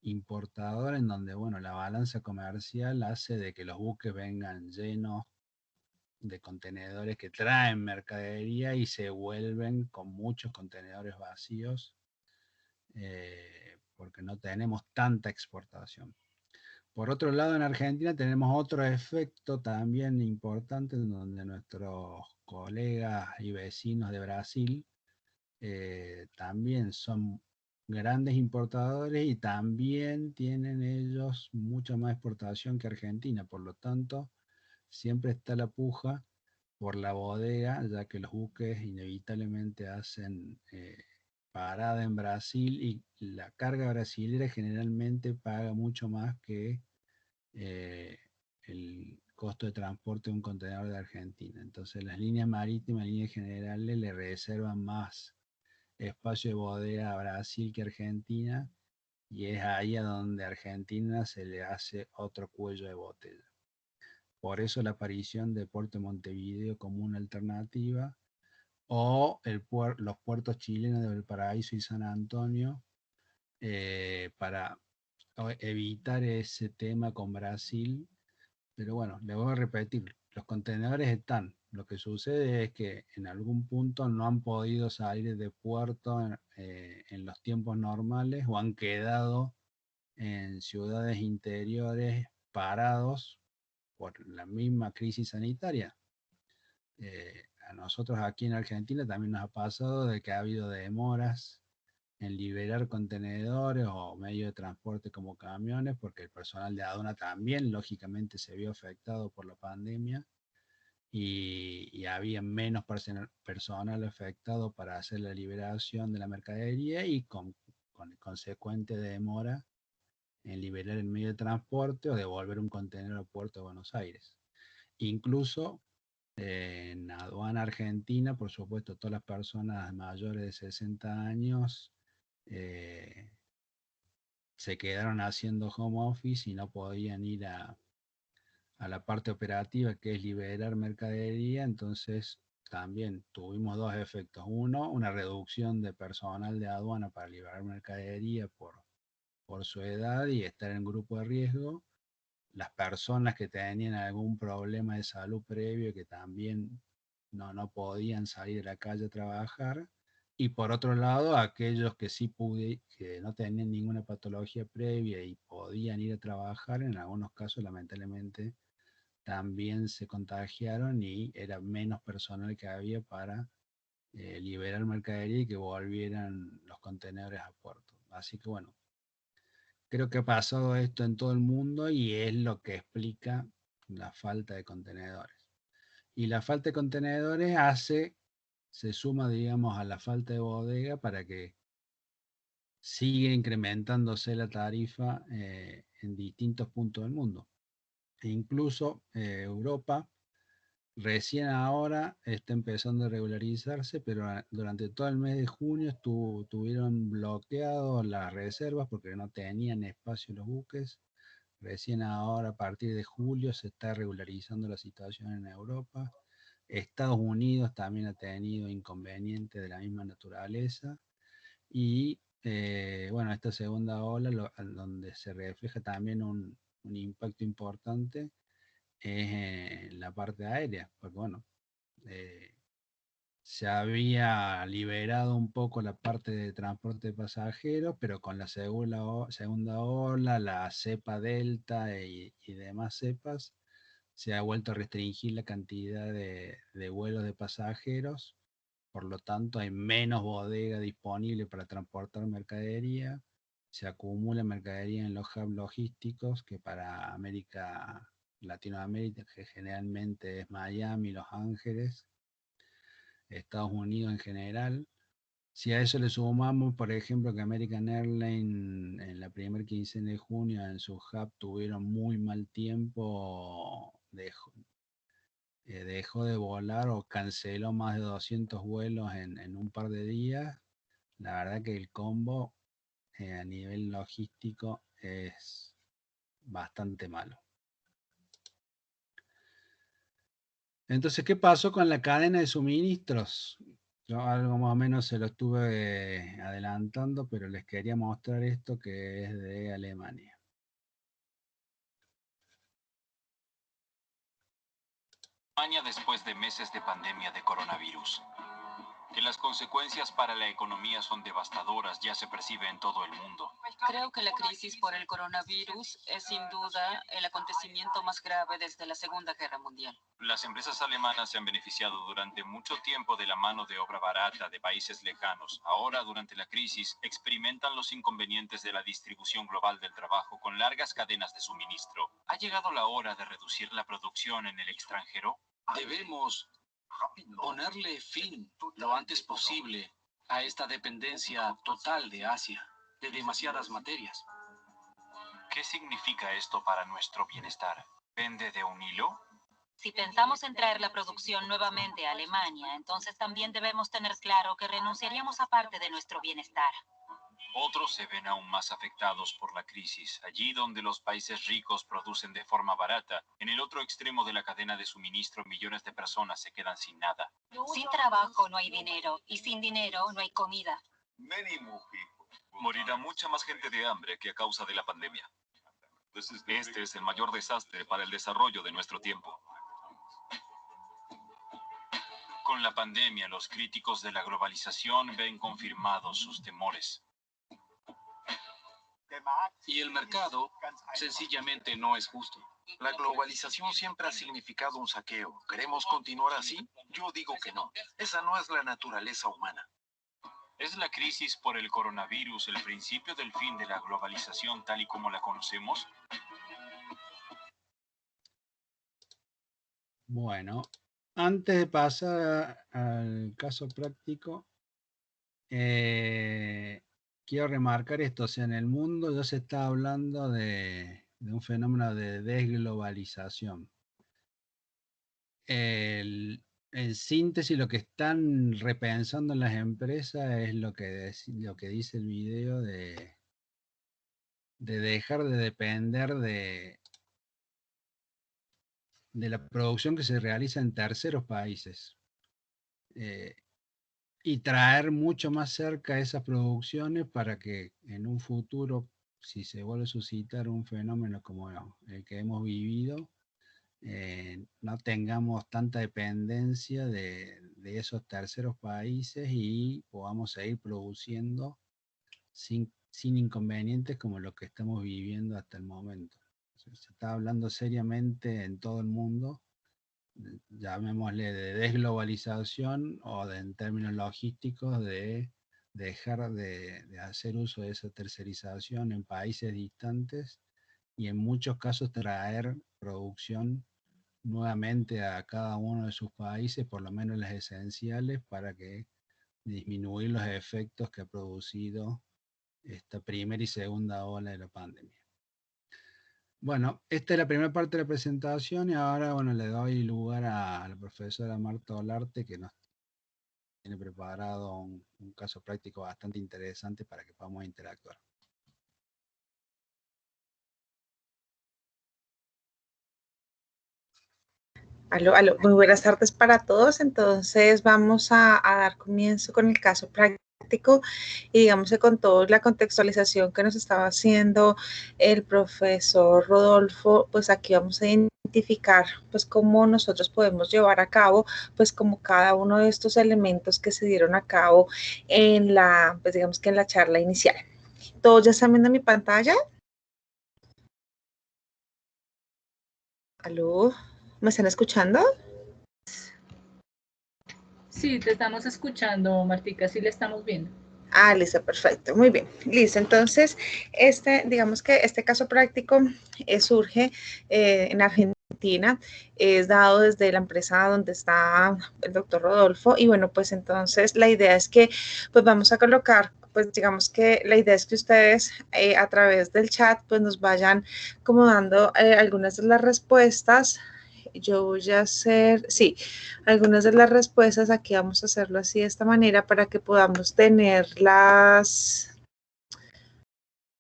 importador, en donde bueno, la balanza comercial hace de que los buques vengan llenos de contenedores que traen mercadería y se vuelven con muchos contenedores vacíos, porque no tenemos tanta exportación. Por otro lado, en Argentina tenemos otro efecto también importante, en donde nuestros colegas y vecinos de Brasil también son grandes importadores y también tienen ellos mucha más exportación que Argentina. Por lo tanto, siempre está la puja por la bodega, ya que los buques inevitablemente hacen parada en Brasil, y la carga brasilera generalmente paga mucho más que el costo de transporte de un contenedor de Argentina. Entonces las líneas marítimas, líneas generales, le reservan más espacio de bodega a Brasil que a Argentina, y es ahí a donde a Argentina se le hace otro cuello de botella. Por eso la aparición de Puerto Montevideo como una alternativa, o los puertos chilenos de Valparaíso y San Antonio, para evitar ese tema con Brasil. Pero bueno, le voy a repetir, los contenedores están. Lo que sucede es que en algún punto no han podido salir de puerto en los tiempos normales, o han quedado en ciudades interiores parados por la misma crisis sanitaria. A nosotros aquí en Argentina también nos ha pasado de que ha habido demoras en liberar contenedores o medios de transporte como camiones, porque el personal de aduana también lógicamente se vio afectado por la pandemia, y había menos personal afectado para hacer la liberación de la mercadería y con consecuente demora en liberar el medio de transporte o devolver un contenedor al puerto de Buenos Aires. Incluso en aduana argentina, por supuesto, todas las personas mayores de 60 años se quedaron haciendo home office y no podían ir a la parte operativa, que es liberar mercadería. Entonces también tuvimos dos efectos. Uno, una reducción de personal de aduana para liberar mercadería por su edad y estar en grupo de riesgo. Las personas que tenían algún problema de salud previo que también no podían salir de la calle a trabajar. Y por otro lado, aquellos que sí que no tenían ninguna patología previa y podían ir a trabajar, en algunos casos lamentablemente también se contagiaron y era menos personal que había para liberar mercadería y que volvieran los contenedores a puerto. Así que bueno, creo que ha pasado esto en todo el mundo y es lo que explica la falta de contenedores. Y la falta de contenedores se suma, digamos, a la falta de bodega para que siga incrementándose la tarifa en distintos puntos del mundo. E incluso Europa recién ahora está empezando a regularizarse, pero durante todo el mes de junio tuvieron bloqueados las reservas porque no tenían espacio los buques. Recién ahora, a partir de julio, se está regularizando la situación en Europa. Estados Unidos también ha tenido inconvenientes de la misma naturaleza. Y bueno, esta segunda ola, donde se refleja también un impacto importante, es en la parte aérea, porque bueno, eh, se había liberado un poco la parte de transporte de pasajeros, pero con la segunda ola, la cepa delta y demás cepas, se ha vuelto a restringir la cantidad de vuelos de pasajeros. Por lo tanto, hay menos bodega disponible para transportar mercadería. Se acumula mercadería en los hubs logísticos, que para Latinoamérica, que generalmente es Miami, Los Ángeles, Estados Unidos en general. Si a eso le sumamos, por ejemplo, que American Airlines en la primera quincena de junio en su hub tuvieron muy mal tiempo, dejó de volar o canceló más de 200 vuelos en un par de días. La verdad que el combo a nivel logístico es bastante malo. Entonces, ¿qué pasó con la cadena de suministros? Yo algo más o menos se lo estuve adelantando, pero les quería mostrar esto que es de Alemania. Alemania después de meses de pandemia de coronavirus. Que las consecuencias para la economía son devastadoras ya se percibe en todo el mundo. Creo que la crisis por el coronavirus es sin duda el acontecimiento más grave desde la Segunda Guerra Mundial. Las empresas alemanas se han beneficiado durante mucho tiempo de la mano de obra barata de países lejanos. Ahora, durante la crisis, experimentan los inconvenientes de la distribución global del trabajo con largas cadenas de suministro. ¿Ha llegado la hora de reducir la producción en el extranjero? Debemos ponerle fin lo antes posible a esta dependencia total de Asia, de demasiadas materias. ¿Qué significa esto para nuestro bienestar? ¿Pende de un hilo? Si pensamos en traer la producción nuevamente a Alemania, entonces también debemos tener claro que renunciaríamos a parte de nuestro bienestar. Otros se ven aún más afectados por la crisis. Allí donde los países ricos producen de forma barata, en el otro extremo de la cadena de suministro millones de personas se quedan sin nada. Sin trabajo no hay dinero y sin dinero no hay comida. Morirá mucha más gente de hambre que a causa de la pandemia. Este es el mayor desastre para el desarrollo de nuestro tiempo. Con la pandemia, los críticos de la globalización ven confirmados sus temores. Y el mercado sencillamente no es justo. La globalización siempre ha significado un saqueo. ¿Queremos continuar así? Yo digo que no. Esa no es la naturaleza humana. ¿Es la crisis por el coronavirus el principio del fin de la globalización tal y como la conocemos? Bueno, Antes de pasar al caso práctico, quiero remarcar esto, o sea, en el mundo ya se está hablando de un fenómeno de desglobalización. En síntesis, lo que están repensando en las empresas es lo que dice el video de dejar de depender de la producción que se realiza en terceros países y traer mucho más cerca esas producciones para que en un futuro, si se vuelve a suscitar un fenómeno como el que hemos vivido, no tengamos tanta dependencia de esos terceros países y podamos seguir produciendo sin inconvenientes como lo que estamos viviendo hasta el momento. Se está hablando seriamente en todo el mundo, llamémosle de desglobalización o en términos logísticos de dejar de hacer uso de esa tercerización en países distantes y en muchos casos traer producción nuevamente a cada uno de sus países, por lo menos las esenciales, para que disminuir los efectos que ha producido esta primera y segunda ola de la pandemia. Bueno, esta es la primera parte de la presentación y ahora, bueno, le doy lugar a la profesora Marta Olarte, que nos tiene preparado un caso práctico bastante interesante para que podamos interactuar. Aló, aló. Muy buenas tardes para todos. Entonces vamos a dar comienzo con el caso práctico y digamos que con toda la contextualización que nos estaba haciendo el profesor Rodolfo, pues aquí vamos a identificar pues cómo nosotros podemos llevar a cabo pues como cada uno de estos elementos que se dieron a cabo en la, pues digamos que en la charla inicial. ¿Todos ya están viendo mi pantalla? ¿Aló? ¿Me están escuchando? Sí, te estamos escuchando, Martica, sí le estamos viendo. Ah, listo, perfecto, muy bien, listo. Entonces, digamos que este caso práctico surge en Argentina, es dado desde la empresa donde está el doctor Rodolfo, y bueno, pues entonces la idea es que pues vamos a colocar, pues digamos que la idea es que ustedes a través del chat pues nos vayan como dando algunas de las respuestas. Yo voy a hacer, sí, algunas de las respuestas. Aquí vamos a hacerlo así de esta manera para que podamos tenerlas,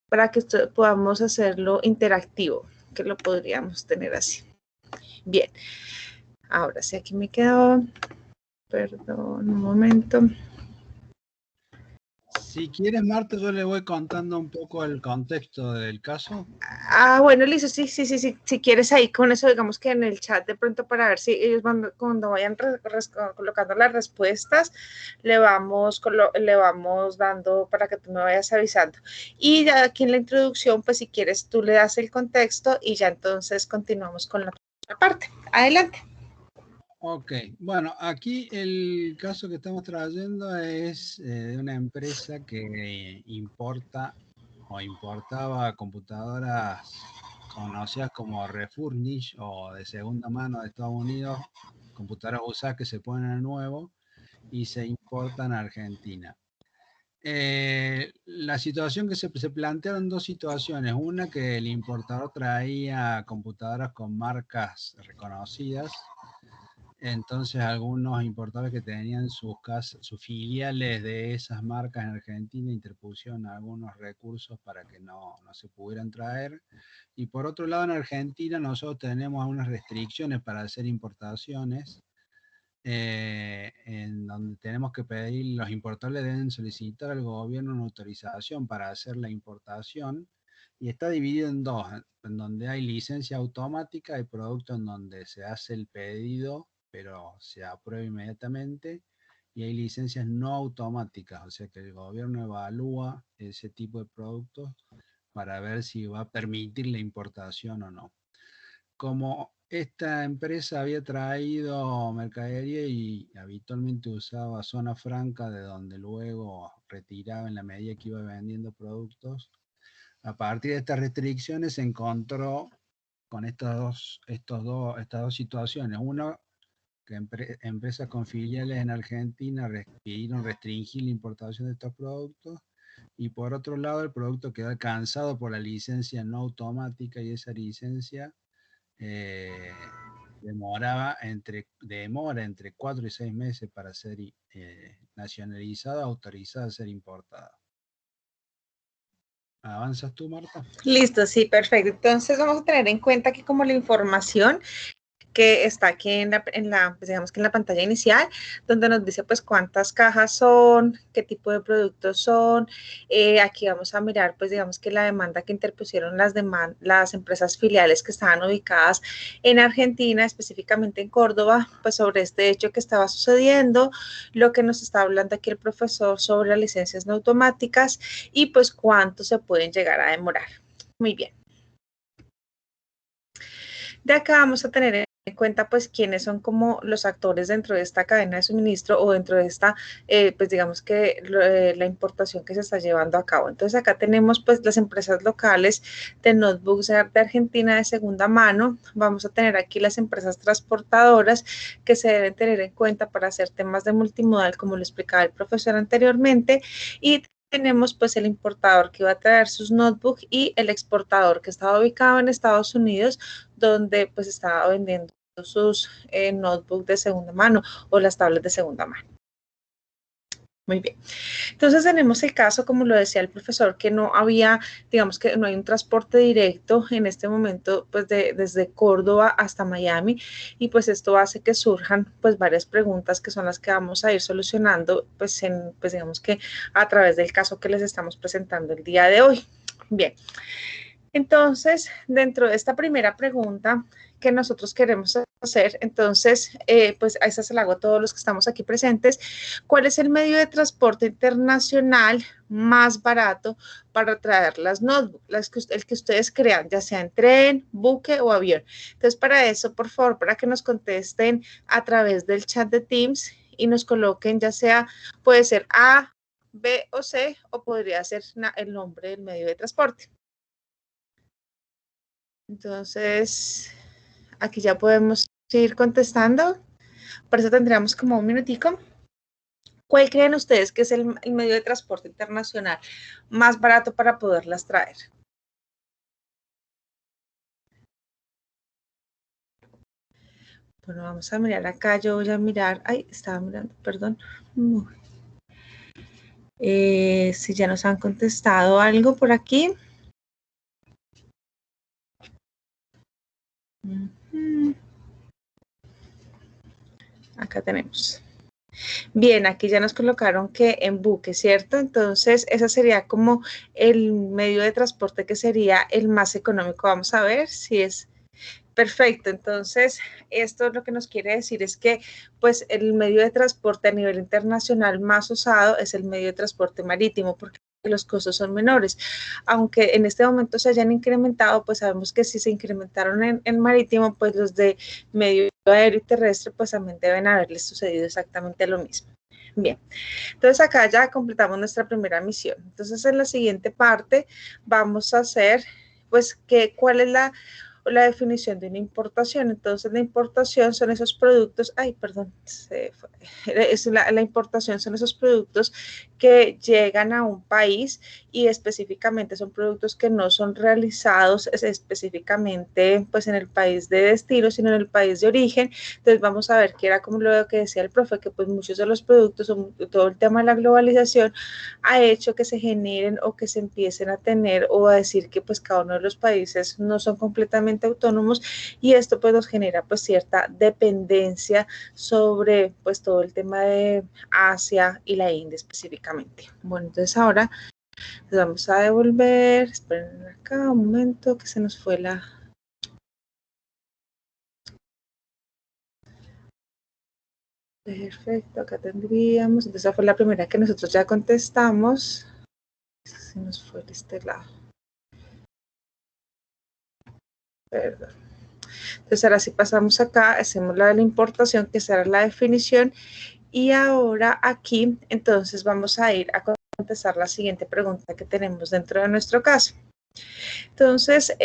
para que podamos hacerlo interactivo, que lo podríamos tener así. Bien, ahora sí, aquí me quedó, perdón, un momento. Si quieres, Marta, yo le voy contando un poco el contexto del caso. Ah, bueno, listo, sí, si quieres ahí con eso, digamos que en el chat de pronto para ver si ellos van, cuando vayan colocando las respuestas, le vamos dando para que tú me vayas avisando. Y ya aquí en la introducción, pues si quieres tú le das el contexto y ya entonces continuamos con la otra parte. Adelante. Ok, bueno, aquí el caso que estamos trayendo es de una empresa que importa o importaba computadoras conocidas como refurnish o de segunda mano de Estados Unidos, computadoras usadas que se ponen a nuevo y se importan a Argentina. La situación que se plantearon dos situaciones. Una, que el importador traía computadoras con marcas reconocidas. Entonces algunos importadores que tenían sus filiales de esas marcas en Argentina interpusieron algunos recursos para que no se pudieran traer. Y por otro lado, en Argentina nosotros tenemos algunas restricciones para hacer importaciones, en donde tenemos que pedir, los importadores deben solicitar al gobierno una autorización para hacer la importación. Y está dividido en dos, en donde hay licencia automática y productos en donde se hace el pedido pero se aprueba inmediatamente, y hay licencias no automáticas, o sea que el gobierno evalúa ese tipo de productos para ver si va a permitir la importación o no. Como esta empresa había traído mercadería y habitualmente usaba zona franca de donde luego retiraba en la medida que iba vendiendo productos, a partir de estas restricciones se encontró con estas dos situaciones. Uno, que empresas con filiales en Argentina pidieron restringir la importación de estos productos, y por otro lado el producto quedó alcanzado por la licencia no automática, y esa licencia demora entre 4 y 6 meses para ser nacionalizada, autorizada a ser importada. ¿Avanzas tú, Marta? Listo, sí, perfecto. Entonces vamos a tener en cuenta que como la información que está aquí en la, pues digamos que en la pantalla inicial, donde nos dice pues cuántas cajas son, qué tipo de productos son. Aquí vamos a mirar pues digamos que la demanda que interpusieron las empresas filiales que estaban ubicadas en Argentina, específicamente en Córdoba, pues sobre este hecho que estaba sucediendo, lo que nos está hablando aquí el profesor sobre las licencias no automáticas y pues cuánto se pueden llegar a demorar. Muy bien. De acá vamos a tener en cuenta pues quiénes son como los actores dentro de esta cadena de suministro o dentro de esta pues digamos que la importación que se está llevando a cabo. Entonces acá tenemos pues las empresas locales de notebooks de Argentina de segunda mano. Vamos a tener aquí las empresas transportadoras que se deben tener en cuenta para hacer temas de multimodal, como lo explicaba el profesor anteriormente, y tenemos pues el importador que va a traer sus notebooks y el exportador que estaba ubicado en Estados Unidos, donde pues estaba vendiendo sus notebooks de segunda mano o las tablets de segunda mano. Muy bien. Entonces tenemos el caso, como lo decía el profesor, que no había, digamos que no hay un transporte directo en este momento, pues desde Córdoba hasta Miami, y pues esto hace que surjan pues varias preguntas que son las que vamos a ir solucionando pues digamos que a través del caso que les estamos presentando el día de hoy. Bien. Entonces, dentro de esta primera pregunta que nosotros queremos hacer, entonces, pues a esa se la hago a todos los que estamos aquí presentes. ¿Cuál es el medio de transporte internacional más barato para traer las notebooks, el que ustedes crean, ya sea en tren, buque o avión? Entonces, para eso, por favor, para que nos contesten a través del chat de Teams y nos coloquen, ya sea, puede ser A, B o C, o podría ser el nombre del medio de transporte. Entonces, aquí ya podemos ir contestando. Por eso tendríamos como un minutico. ¿Cuál creen ustedes que es el medio de transporte internacional más barato para poderlas traer? Bueno, vamos a mirar acá. Yo voy a mirar. Ay, estaba mirando, perdón. Si ya nos han contestado algo por aquí. Acá tenemos. Bien, aquí ya nos colocaron que en buque, ¿cierto? Entonces, ese sería como el medio de transporte que sería el más económico. Vamos a ver si es perfecto. Entonces, esto lo que nos quiere decir es que, pues, el medio de transporte a nivel internacional más usado es el medio de transporte marítimo, porque los costos son menores. Aunque en este momento se hayan incrementado, pues sabemos que si se incrementaron en marítimo, pues los de medio aéreo y terrestre, pues también deben haberles sucedido exactamente lo mismo. Bien, entonces acá ya completamos nuestra primera misión. Entonces en la siguiente parte vamos a hacer, pues, ¿cuál es la definición de una importación? Entonces la importación son esos productos, la importación son esos productos que llegan a un país y específicamente son productos que no son realizados específicamente pues en el país de destino, sino en el país de origen. Entonces vamos a ver que era como lo que decía el profe, que pues muchos de los productos, todo el tema de la globalización ha hecho que se generen o que se empiecen a tener o a decir que pues cada uno de los países no son completamente autónomos, y esto pues nos genera pues cierta dependencia sobre pues todo el tema de Asia y la India específicamente. Bueno, entonces ahora les vamos a devolver, esperen acá un momento que se nos fue la... Perfecto, acá tendríamos, entonces esa fue la primera que nosotros ya contestamos, se nos fue de este lado. Perdón. Entonces ahora sí pasamos acá, hacemos la de la importación, que será la definición, y ahora aquí entonces vamos a ir a contestar la siguiente pregunta que tenemos dentro de nuestro caso. Entonces,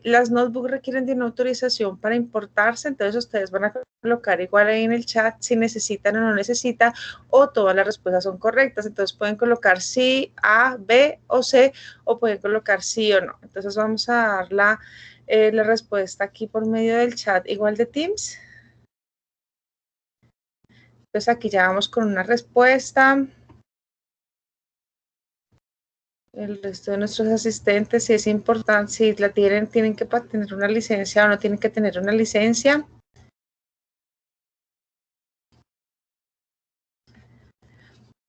las notebooks requieren de una autorización para importarse, entonces ustedes van a colocar igual ahí en el chat si necesitan o no necesitan, o todas las respuestas son correctas. Entonces pueden colocar sí, A, B o C, o pueden colocar sí o no. Entonces vamos a dar la respuesta aquí por medio del chat igual de Teams. Entonces aquí ya vamos con una respuesta. El resto de nuestros asistentes, si es importante, si la tienen que tener una licencia o no tienen que tener una licencia.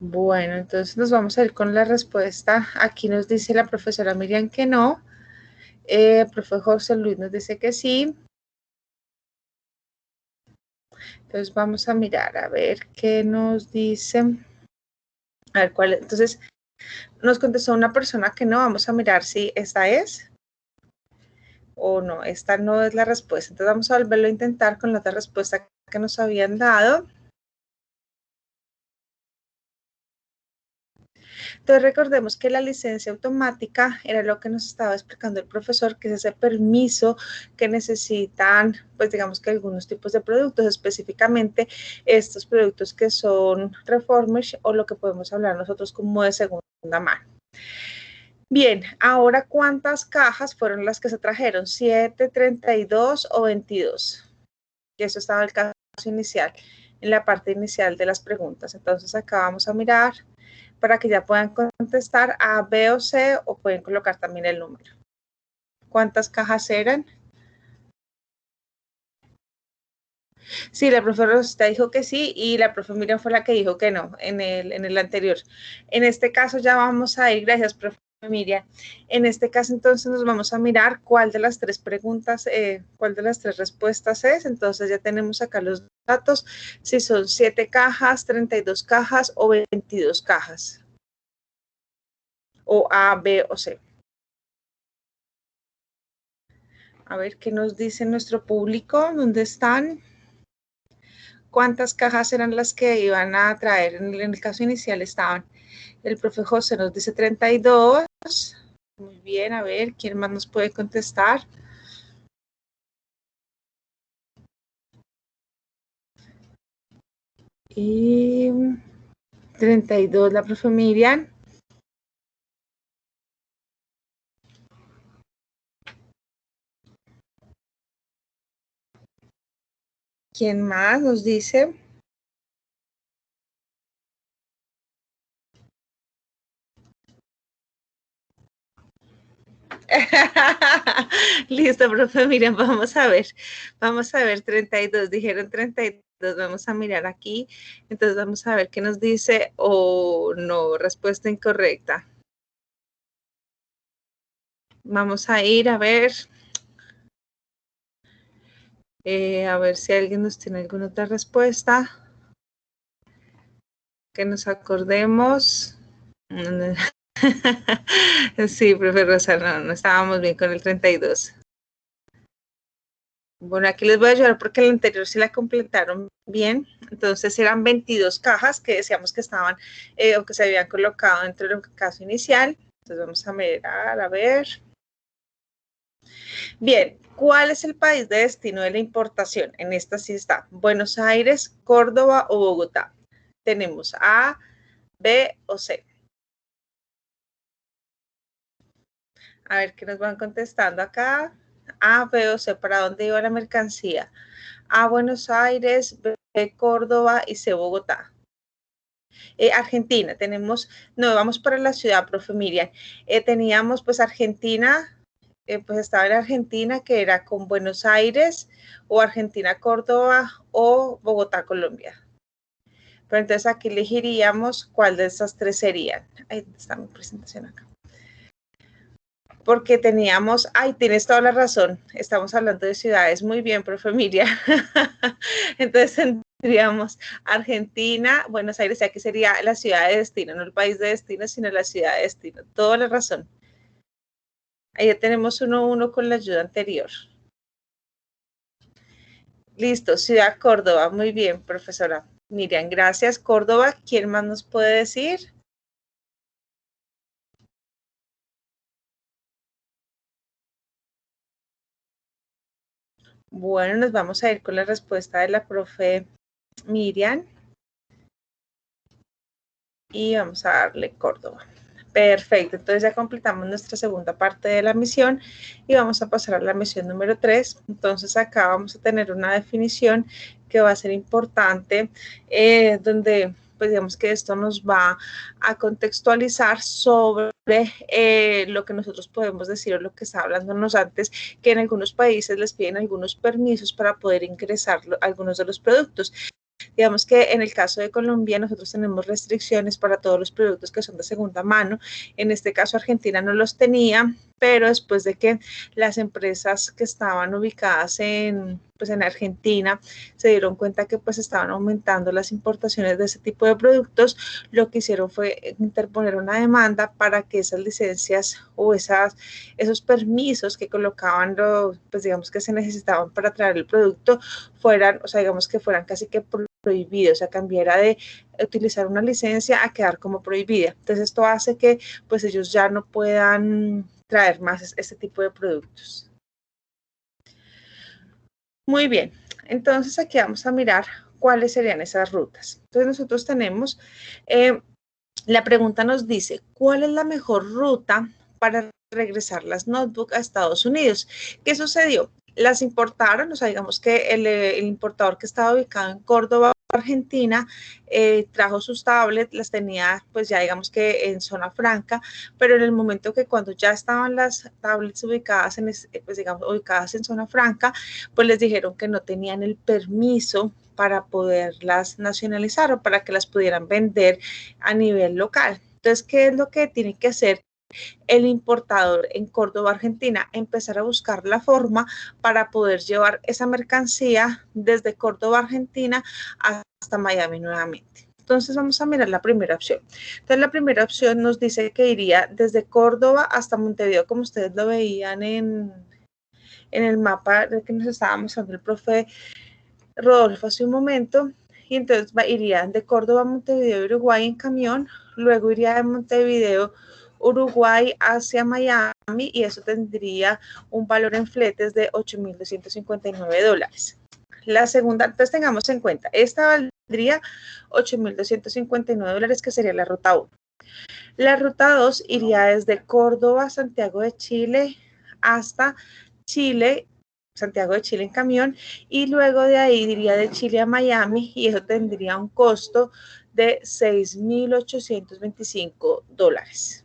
Bueno, entonces nos vamos a ir con la respuesta. Aquí nos dice la profesora Miriam que no. El profesor José Luis nos dice que sí. Entonces vamos a mirar a ver qué nos dice. A ver cuál. Entonces nos contestó una persona que no. Vamos a mirar si esta es o no. Esta no es la respuesta. Entonces vamos a volverlo a intentar con la otra respuesta que nos habían dado. Entonces recordemos que la licencia automática era lo que nos estaba explicando el profesor, que es ese permiso que necesitan, pues digamos que algunos tipos de productos, específicamente estos productos que son refurbished o lo que podemos hablar nosotros como de segunda mano. Bien, ahora ¿cuántas cajas fueron las que se trajeron? ¿7, 32 o 22? Y eso estaba en el caso inicial, en la parte inicial de las preguntas. Entonces acá vamos a mirar para que ya puedan contestar A, B o C, o pueden colocar también el número. ¿Cuántas cajas eran? Sí, la profesora Rosita dijo que sí y la profe Miriam fue la que dijo que no en el anterior. En este caso ya vamos a ir, gracias profe Miriam. En este caso entonces nos vamos a mirar cuál de las tres preguntas, cuál de las tres respuestas es. Entonces ya tenemos acá los datos, si son 7 cajas, 32 cajas o 22 cajas. O A, B o C. A ver qué nos dice nuestro público, ¿dónde están? ¿Cuántas cajas eran las que iban a traer? En el caso inicial estaban, el profe José nos dice 32. Muy bien, a ver, ¿quién más nos puede contestar? Y 32, la profe Miriam. ¿Quién más nos dice? Listo, profe Miriam, vamos a ver, 32, dijeron 32, vamos a mirar aquí, entonces vamos a ver qué nos dice, o no, respuesta incorrecta. Vamos a ir a ver si alguien nos tiene alguna otra respuesta, que nos acordemos. Sí, profe Rosa, no estábamos bien con el 32. Bueno, aquí les voy a ayudar porque el anterior sí la completaron bien. Entonces eran 22 cajas que decíamos que estaban o que se habían colocado dentro del caso inicial. Entonces vamos a mirar, a ver. Bien, ¿cuál es el país de destino de la importación? En esta sí está Buenos Aires, Córdoba o Bogotá. Tenemos A, B o C. A ver qué nos van contestando acá. A, B o C, ¿para dónde iba la mercancía? A, Buenos Aires, B, Córdoba y C, Bogotá. Argentina, vamos para la ciudad, profe Miriam. Teníamos pues Argentina, pues estaba en Argentina, que era con Buenos Aires, o Argentina, Córdoba, o Bogotá, Colombia. Pero entonces aquí elegiríamos cuál de esas tres serían. Ahí está mi presentación acá. Porque teníamos, tienes toda la razón, estamos hablando de ciudades, muy bien, profe Miriam. Entonces tendríamos Argentina, Buenos Aires, aquí sería la ciudad de destino, no el país de destino, sino la ciudad de destino, toda la razón. Ahí ya tenemos 1-1 con la ayuda anterior. Listo, ciudad Córdoba, muy bien, profesora Miriam, gracias. Córdoba, ¿quién más nos puede decir? Bueno, nos vamos a ir con la respuesta de la profe Miriam. Y vamos a darle Córdoba. Perfecto, entonces ya completamos nuestra segunda parte de la misión y vamos a pasar a la misión número 3. Entonces acá vamos a tener una definición que va a ser importante, donde pues digamos que esto nos va a contextualizar sobre lo que nosotros podemos decir o lo que estaba hablándonos antes, que en algunos países les piden algunos permisos para poder ingresar algunos de los productos. Digamos que en el caso de Colombia nosotros tenemos restricciones para todos los productos que son de segunda mano. En este caso Argentina no los tenía, pero después de que las empresas que estaban ubicadas en Argentina se dieron cuenta que pues estaban aumentando las importaciones de ese tipo de productos, lo que hicieron fue interponer una demanda para que esas licencias o esos permisos que colocaban, pues digamos que se necesitaban para traer el producto, fueran, o sea, digamos que fueran casi que prohibido, o sea, cambiara de utilizar una licencia a quedar como prohibida. Entonces esto hace que pues ellos ya no puedan traer más este tipo de productos. Muy bien, entonces aquí vamos a mirar cuáles serían esas rutas. Entonces nosotros tenemos, la pregunta nos dice, ¿cuál es la mejor ruta para regresar las notebooks a Estados Unidos? ¿Qué sucedió? Las importaron, o sea, digamos que el importador que estaba ubicado en Córdoba, Argentina, trajo sus tablets, las tenía pues ya digamos que en zona franca, pero en el momento que cuando ya estaban las tablets ubicadas ubicadas en zona franca, pues les dijeron que no tenían el permiso para poderlas nacionalizar o para que las pudieran vender a nivel local. Entonces, ¿qué es lo que tiene que hacer el importador en Córdoba, Argentina? Empezar a buscar la forma para poder llevar esa mercancía desde Córdoba, Argentina hasta Miami nuevamente. Entonces vamos a mirar la primera opción. Entonces la primera opción nos dice que iría desde Córdoba hasta Montevideo, como ustedes lo veían en el mapa que nos estaba mostrando el profe Rodolfo hace un momento. Y entonces iría de Córdoba a Montevideo, Uruguay en camión, luego iría de Montevideo, Uruguay hacia Miami y eso tendría un valor en fletes de $8.259. La segunda, entonces tengamos en cuenta, esta valdría $8.259, que sería la ruta 1. La ruta 2 iría desde Córdoba, Santiago de Chile, hasta Chile, Santiago de Chile en camión, y luego de ahí iría de Chile a Miami y eso tendría un costo de $6.825.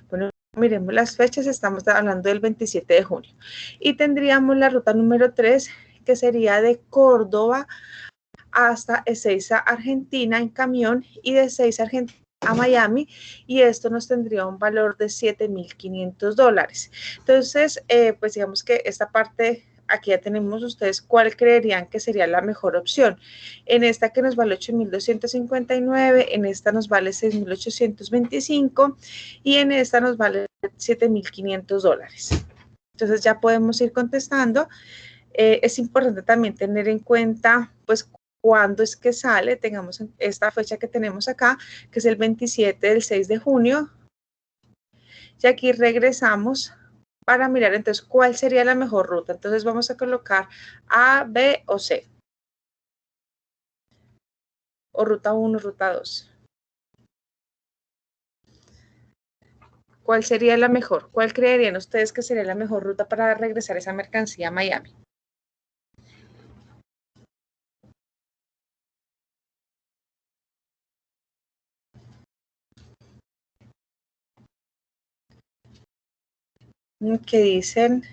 Bueno, miremos las fechas, estamos hablando del 27 de junio. Y tendríamos la ruta número 3, que sería de Córdoba hasta Ezeiza, Argentina, en camión, y de Ezeiza, Argentina, a Miami, y esto nos tendría un valor de $7.500. Entonces, pues digamos que esta parte, aquí ya tenemos ustedes cuál creerían que sería la mejor opción. En esta que nos vale $8.259, en esta nos vale $6.825 y en esta nos vale $7.500. Entonces ya podemos ir contestando. Es importante también tener en cuenta, pues, cuándo es que sale. Tengamos esta fecha que tenemos acá, que es el 27 del 6 de junio. Y aquí regresamos para mirar entonces cuál sería la mejor ruta. Entonces vamos a colocar A, B o C. O ruta 1, ruta 2. ¿Cuál sería la mejor? ¿Cuál creerían ustedes que sería la mejor ruta para regresar esa mercancía a Miami? ¿Qué dicen?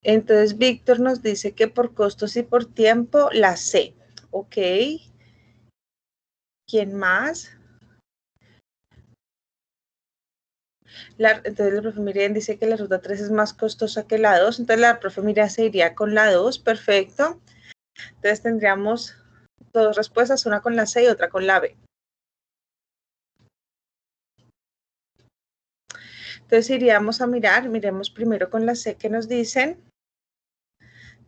Entonces Víctor nos dice que por costos y por tiempo la C. Ok. ¿Quién más? Entonces la profe Miriam dice que la ruta 3 es más costosa que la 2. Entonces la profe Miriam se iría con la 2. Perfecto. Entonces tendríamos dos respuestas, una con la C y otra con la B. Entonces iríamos a mirar, miremos primero con la C que nos dicen.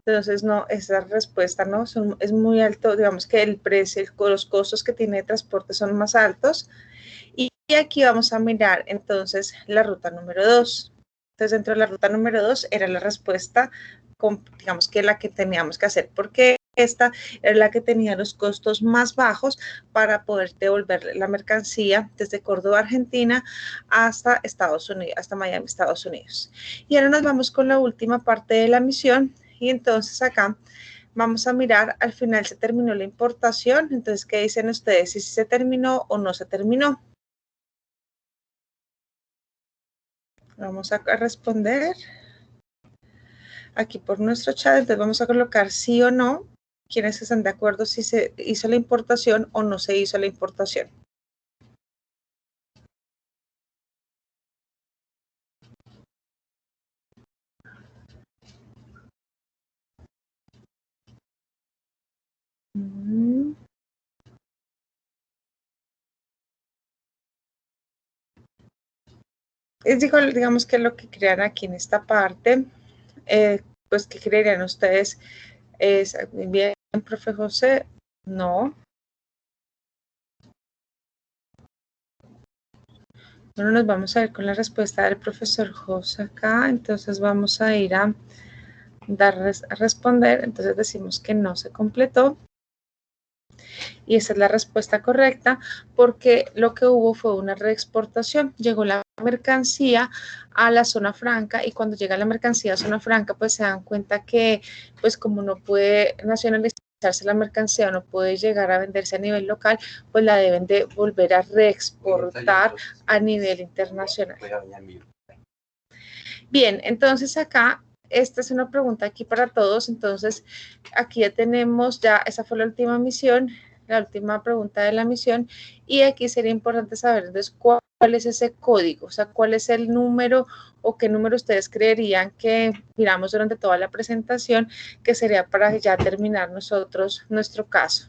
Entonces, no, esa respuesta no es muy alto, digamos que el precio, los costos que tiene de transporte son más altos. Y aquí vamos a mirar entonces la ruta número 2. Entonces, dentro de la ruta número 2 era la respuesta, digamos que la que teníamos que hacer, porque esta era la que tenía los costos más bajos para poder devolver la mercancía desde Córdoba, Argentina, hasta Estados Unidos, hasta Miami, Estados Unidos. Y ahora nos vamos con la última parte de la misión, y entonces acá vamos a mirar, al final se terminó la importación. Entonces, ¿qué dicen ustedes? Si se terminó o no se terminó. Vamos a responder aquí por nuestro chat. Entonces vamos a colocar sí o no. ¿Quiénes están de acuerdo si se hizo la importación o no se hizo la importación? Es igual, digamos que lo que crean aquí en esta parte, pues ¿qué creerían ustedes? Es bien, profe José, no. Bueno, nos vamos a ir con la respuesta del profesor José acá, entonces vamos a ir a responder, entonces decimos que no se completó. Y esa es la respuesta correcta, porque lo que hubo fue una reexportación. Llegó la mercancía a la zona franca, y cuando llega la mercancía a zona franca, pues se dan cuenta que, pues como no puede nacionalizarse la mercancía, no puede llegar a venderse a nivel local, pues la deben de volver a reexportar a nivel internacional. Bien, entonces acá, esta es una pregunta aquí para todos. Entonces, aquí ya tenemos, esa fue la última misión, la última pregunta de la misión, y aquí sería importante saber, entonces, cuál es ese código, o sea, cuál es el número o qué número ustedes creerían que miramos durante toda la presentación, que sería para ya terminar nosotros nuestro caso.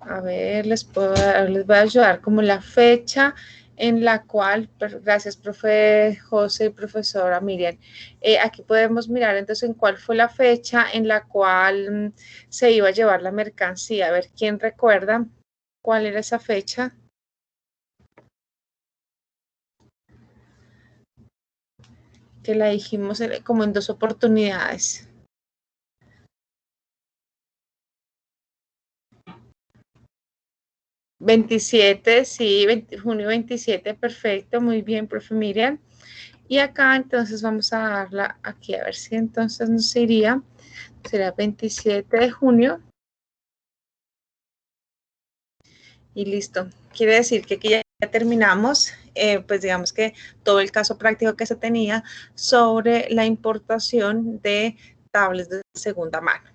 A ver, les voy a ayudar como la fecha en la cual, gracias profe José y profesora Miriam, aquí podemos mirar entonces en cuál fue la fecha en la cual se iba a llevar la mercancía. A ver, ¿quién recuerda cuál era esa fecha? Que la dijimos como en 2 oportunidades. ¿27? Sí, junio 27, perfecto, muy bien, profe Miriam. Y acá entonces vamos a darla aquí, a ver si entonces nos iría, será 27 de junio. Y listo. Quiere decir que aquí ya terminamos, pues digamos que todo el caso práctico que se tenía sobre la importación de tablets de segunda mano.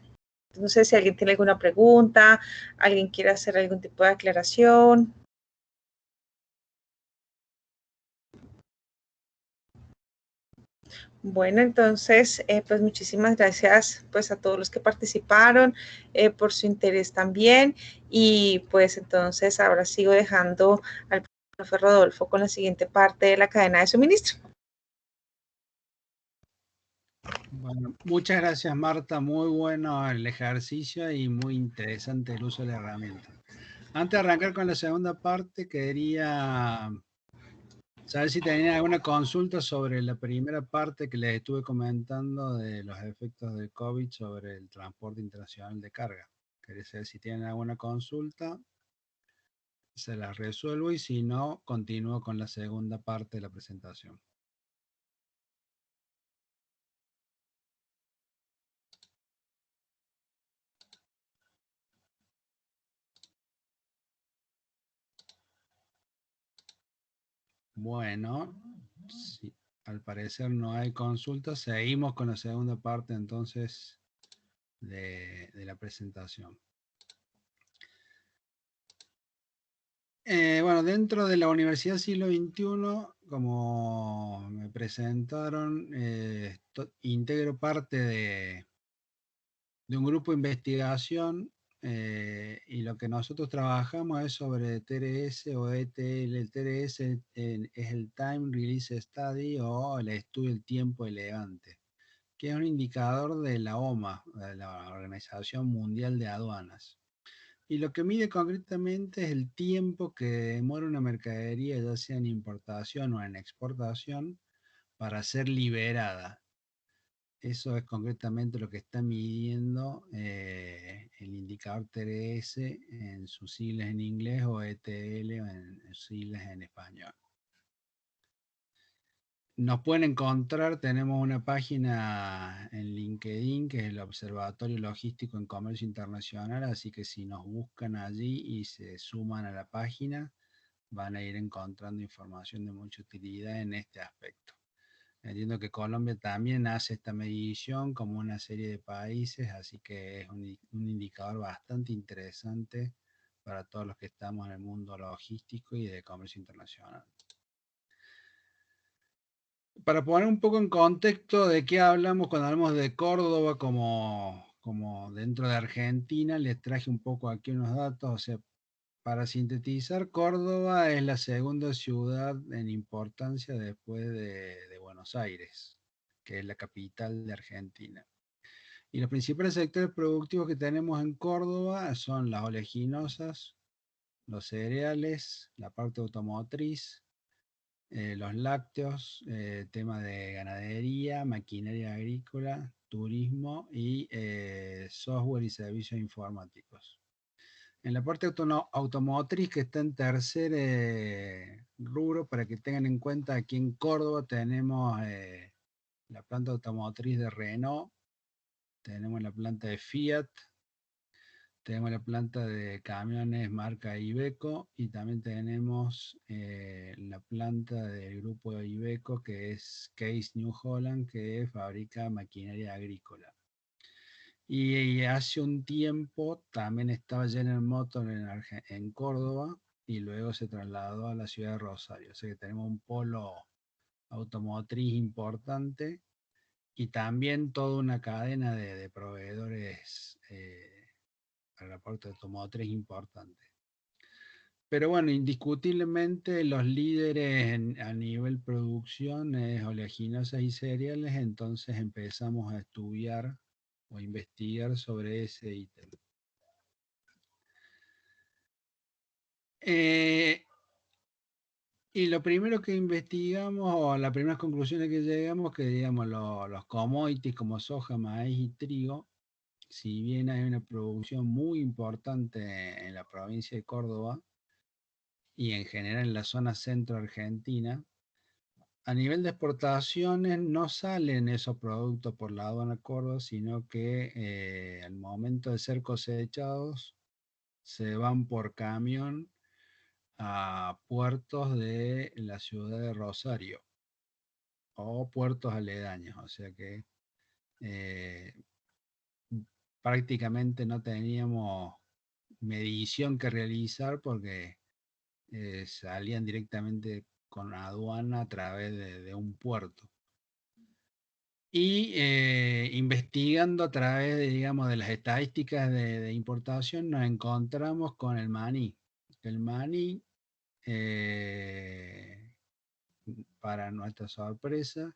No sé si alguien tiene alguna pregunta, alguien quiere hacer algún tipo de aclaración. Bueno, entonces, pues muchísimas gracias pues a todos los que participaron, por su interés también, y pues entonces ahora sigo dejando al profe Rodolfo con la siguiente parte de la cadena de suministro. Bueno, muchas gracias Marta, muy bueno el ejercicio y muy interesante el uso de la herramienta. Antes de arrancar con la segunda parte, quería saber si tenían alguna consulta sobre la primera parte que les estuve comentando de los efectos del COVID sobre el transporte internacional de carga. Quería saber si tienen alguna consulta, se las resuelvo, y si no, continúo con la segunda parte de la presentación. Bueno, sí, al parecer no hay consultas. Seguimos con la segunda parte entonces de la presentación. Bueno, dentro de la Universidad Siglo XXI, como me presentaron, integro parte de un grupo de investigación, y lo que nosotros trabajamos es sobre TRS o ETL. El TRS es el Time Release Study, o el estudio del tiempo de levante, que es un indicador de la OMA, de la Organización Mundial de Aduanas. Y lo que mide concretamente es el tiempo que demora una mercadería, ya sea en importación o en exportación, para ser liberada. Eso es concretamente lo que está midiendo el indicador TRS en sus siglas en inglés o ETL o en sus siglas en español. Nos pueden encontrar, tenemos una página en LinkedIn que es el Observatorio Logístico en Comercio Internacional, así que si nos buscan allí y se suman a la página, van a ir encontrando información de mucha utilidad en este aspecto. Entiendo que Colombia también hace esta medición como una serie de países, así que es un indicador bastante interesante para todos los que estamos en el mundo logístico y de comercio internacional. Para poner un poco en contexto de qué hablamos cuando hablamos de Córdoba como dentro de Argentina, les traje un poco aquí unos datos. O sea, para sintetizar, Córdoba es la segunda ciudad en importancia después de Buenos Aires, que es la capital de Argentina. Y los principales sectores productivos que tenemos en Córdoba son las oleaginosas, los cereales, la parte automotriz, los lácteos, tema de ganadería, maquinaria agrícola, turismo y software y servicios informáticos. En la parte automotriz, que está en tercer rubro, para que tengan en cuenta, aquí en Córdoba tenemos la planta automotriz de Renault, tenemos la planta de Fiat, tenemos la planta de camiones marca Iveco y también tenemos la planta del grupo Iveco, que es Case New Holland, que fabrica maquinaria agrícola. Y hace un tiempo también estaba General Motors en Córdoba y luego se trasladó a la ciudad de Rosario. O sea que tenemos un polo automotriz importante y también toda una cadena de proveedores para la parte automotriz importante. Pero bueno, indiscutiblemente los líderes a nivel producción es oleaginosas y cereales, entonces empezamos a estudiar o investigar sobre ese ítem. Y lo primero que investigamos, o las primeras conclusiones que llegamos, que digamos los commodities como soja, maíz y trigo, si bien hay una producción muy importante en la provincia de Córdoba y en general en la zona centro argentina, a nivel de exportaciones no salen esos productos por la aduana Córdoba, sino que al momento de ser cosechados se van por camión a puertos de la ciudad de Rosario o puertos aledaños, o sea que prácticamente no teníamos medición que realizar porque salían directamente con aduana a través de un puerto. Y investigando a través de, digamos, de las estadísticas de importación, nos encontramos con el maní. El maní, para nuestra sorpresa,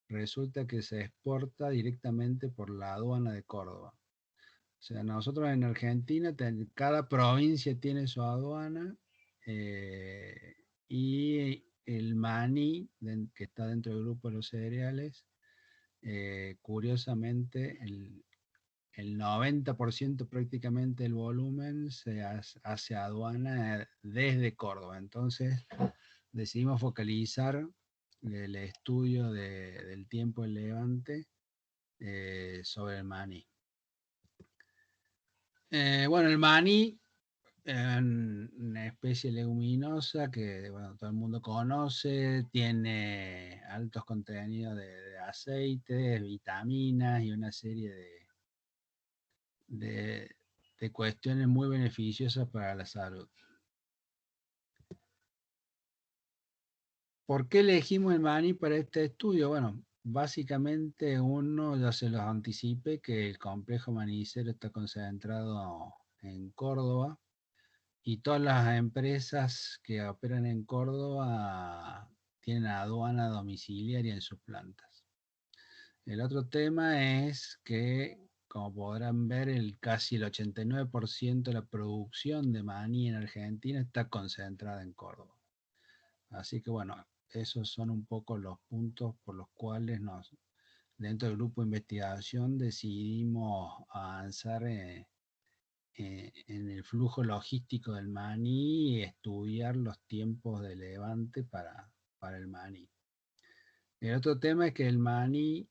resulta que se exporta directamente por la aduana de Córdoba. O sea, nosotros en Argentina, cada provincia tiene su aduana y el maní, que está dentro del grupo de los cereales, curiosamente, el 90% prácticamente del volumen se hace aduana desde Córdoba. Entonces, decidimos focalizar el estudio del tiempo del levante sobre el maní. Bueno, el maní es una especie leguminosa que bueno, todo el mundo conoce, tiene altos contenidos de aceites, vitaminas y una serie de cuestiones muy beneficiosas para la salud. ¿Por qué elegimos el maní para este estudio? Bueno, básicamente uno, ya se los anticipé, que el complejo manicero está concentrado en Córdoba y todas las empresas que operan en Córdoba tienen aduana domiciliaria en sus plantas. El otro tema es que como podrán ver, casi el 89% de la producción de maní en Argentina está concentrada en Córdoba. Así que bueno, esos son un poco los puntos por los cuales dentro del grupo de investigación decidimos avanzar en el flujo logístico del maní y estudiar los tiempos de levante para el maní. El otro tema es que el maní,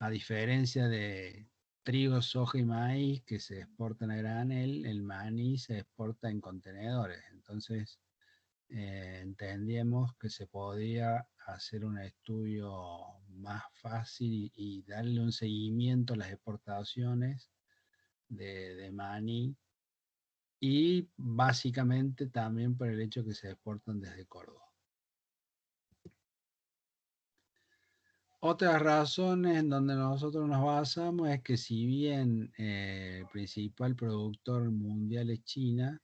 a diferencia de trigo, soja y maíz que se exportan a granel, el maní se exporta en contenedores. Entonces, entendíamos que se podía hacer un estudio más fácil y darle un seguimiento a las exportaciones de maní, y básicamente también por el hecho que se exportan desde Córdoba. Otras razones en donde nosotros nos basamos es que si bien el principal productor mundial es China,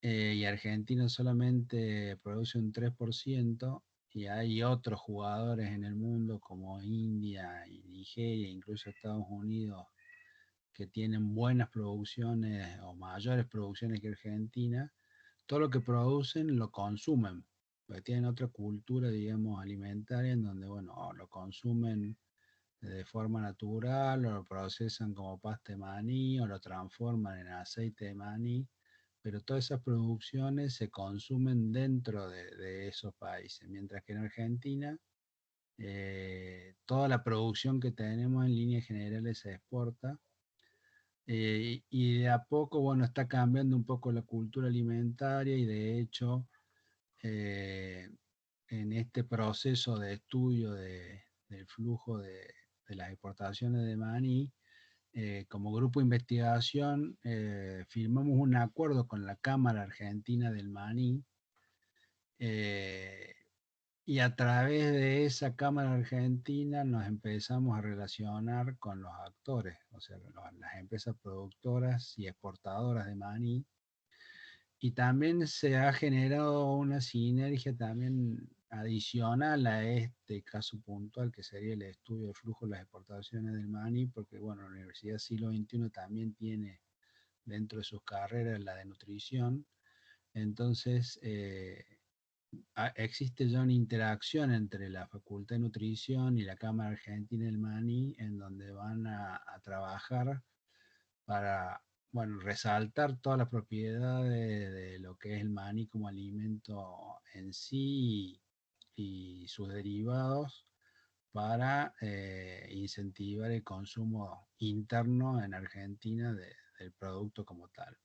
y Argentina solamente produce un 3%, y hay otros jugadores en el mundo como India y Nigeria, incluso Estados Unidos, que tienen buenas producciones o mayores producciones que Argentina, todo lo que producen lo consumen, porque tienen otra cultura, digamos, alimentaria, en donde, bueno, lo consumen de forma natural, o lo procesan como pasta de maní, o lo transforman en aceite de maní, pero todas esas producciones se consumen dentro de esos países, mientras que en Argentina toda la producción que tenemos en líneas generales se exporta, y de a poco, bueno, está cambiando un poco la cultura alimentaria, y de hecho, en este proceso de estudio del flujo de las exportaciones de maní, como grupo de investigación, firmamos un acuerdo con la Cámara Argentina del Maní, y a través de esa Cámara Argentina nos empezamos a relacionar con los actores, o sea, las empresas productoras y exportadoras de maní, y también se ha generado una sinergia también adicional a este caso puntual, que sería el estudio de flujo de las exportaciones del maní, porque bueno, la Universidad Siglo XXI también tiene dentro de sus carreras la de nutrición. Entonces, existe ya una interacción entre la Facultad de Nutrición y la Cámara Argentina del Maní, en donde van a trabajar para, bueno, resaltar todas las propiedades de lo que es el maní como alimento en sí y sus derivados, para incentivar el consumo interno en Argentina del producto como tal.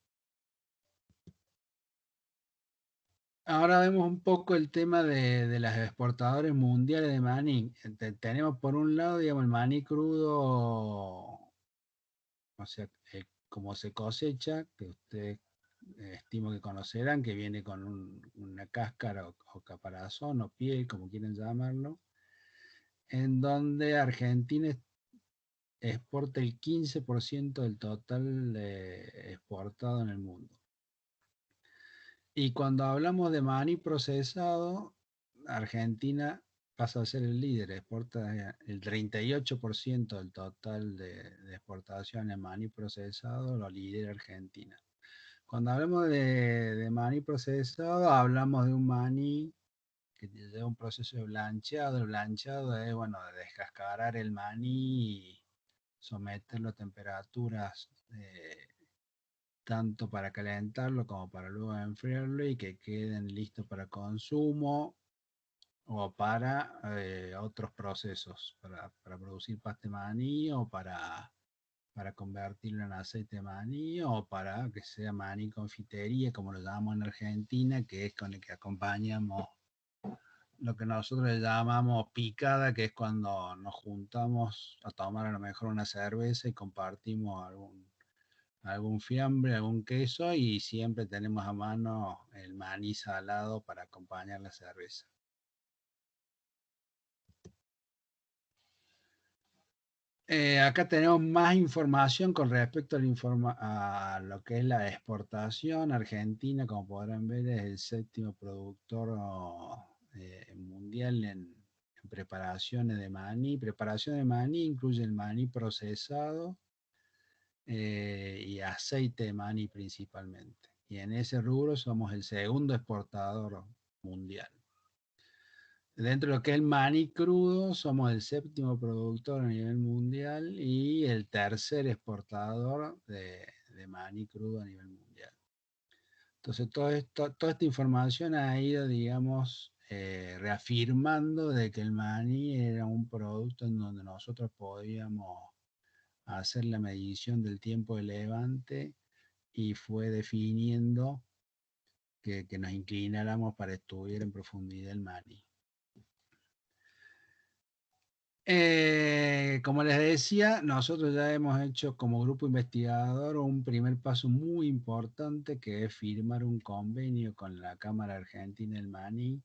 Ahora vemos un poco el tema de las exportadores mundiales de maní. Tenemos por un lado, digamos, el maní crudo, o sea, como se cosecha, que ustedes estimo que conocerán, que viene con una cáscara o caparazón o piel, como quieren llamarlo, en donde Argentina exporta el 15% del total exportado en el mundo. Y cuando hablamos de maní procesado, Argentina pasa a ser el líder, exporta el 38% del total de exportación en maní procesado, lo lidera Argentina. Cuando hablamos de maní procesado, hablamos de un maní que lleva un proceso de blancheado. El blancheado es, bueno, de descascarar el maní y someterlo a temperaturas tanto para calentarlo como para luego enfriarlo y que queden listos para consumo o para otros procesos, para producir pasta de maní, o para convertirlo en aceite de maní, o para que sea maní confitería, como lo llamamos en Argentina, que es con el que acompañamos lo que nosotros le llamamos picada, que es cuando nos juntamos a tomar a lo mejor una cerveza y compartimos algún fiambre, algún queso, y siempre tenemos a mano el maní salado para acompañar la cerveza. Acá tenemos más información con respecto a lo que es la exportación. Argentina, como podrán ver, es el séptimo productor mundial en preparaciones de maní. Preparación de maní incluye el maní procesado y aceite de maní principalmente. Y en ese rubro somos el segundo exportador mundial. Dentro de lo que es el maní crudo, somos el séptimo productor a nivel mundial y el tercer exportador de maní crudo a nivel mundial. Entonces, toda esta información ha ido, digamos, reafirmando de que el maní era un producto en donde nosotros podíamos hacer la medición del tiempo de levante y fue definiendo que nos inclináramos para estudiar en profundidad el maní. Como les decía, nosotros ya hemos hecho como grupo investigador un primer paso muy importante, que es firmar un convenio con la Cámara Argentina del Maní.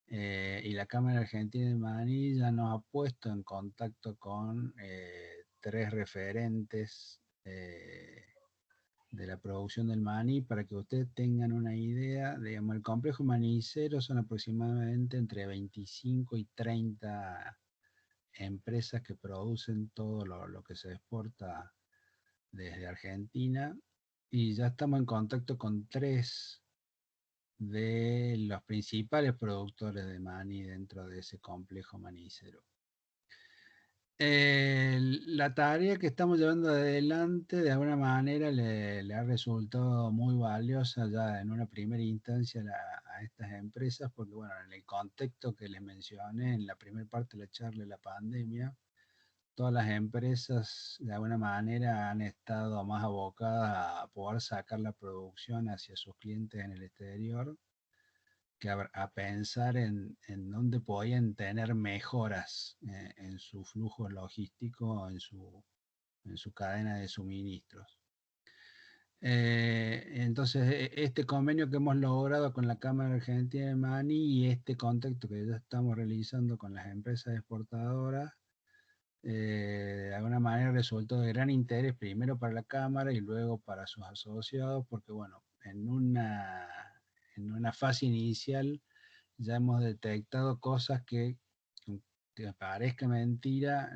Y la Cámara Argentina del Maní ya nos ha puesto en contacto con 3 referentes de la producción del maní. Para que ustedes tengan una idea, digamos, el complejo manicero son aproximadamente entre 25 y 30 empresas que producen todo lo que se exporta desde Argentina, y ya estamos en contacto con 3 de los principales productores de maní dentro de ese complejo manicero. La tarea que estamos llevando adelante de alguna manera le ha resultado muy valiosa ya en una primera instancia a estas empresas, porque bueno, en el contexto que les mencioné en la primera parte de la charla de la pandemia, todas las empresas de alguna manera han estado más abocadas a poder sacar la producción hacia sus clientes en el exterior, que a pensar en dónde podían tener mejoras en su flujo logístico, en su cadena de suministros. Entonces, este convenio que hemos logrado con la Cámara Argentina de Maní y este contacto que ya estamos realizando con las empresas exportadoras, de alguna manera resultó de gran interés, primero para la Cámara y luego para sus asociados, porque bueno, en una fase inicial ya hemos detectado cosas que parezca mentira,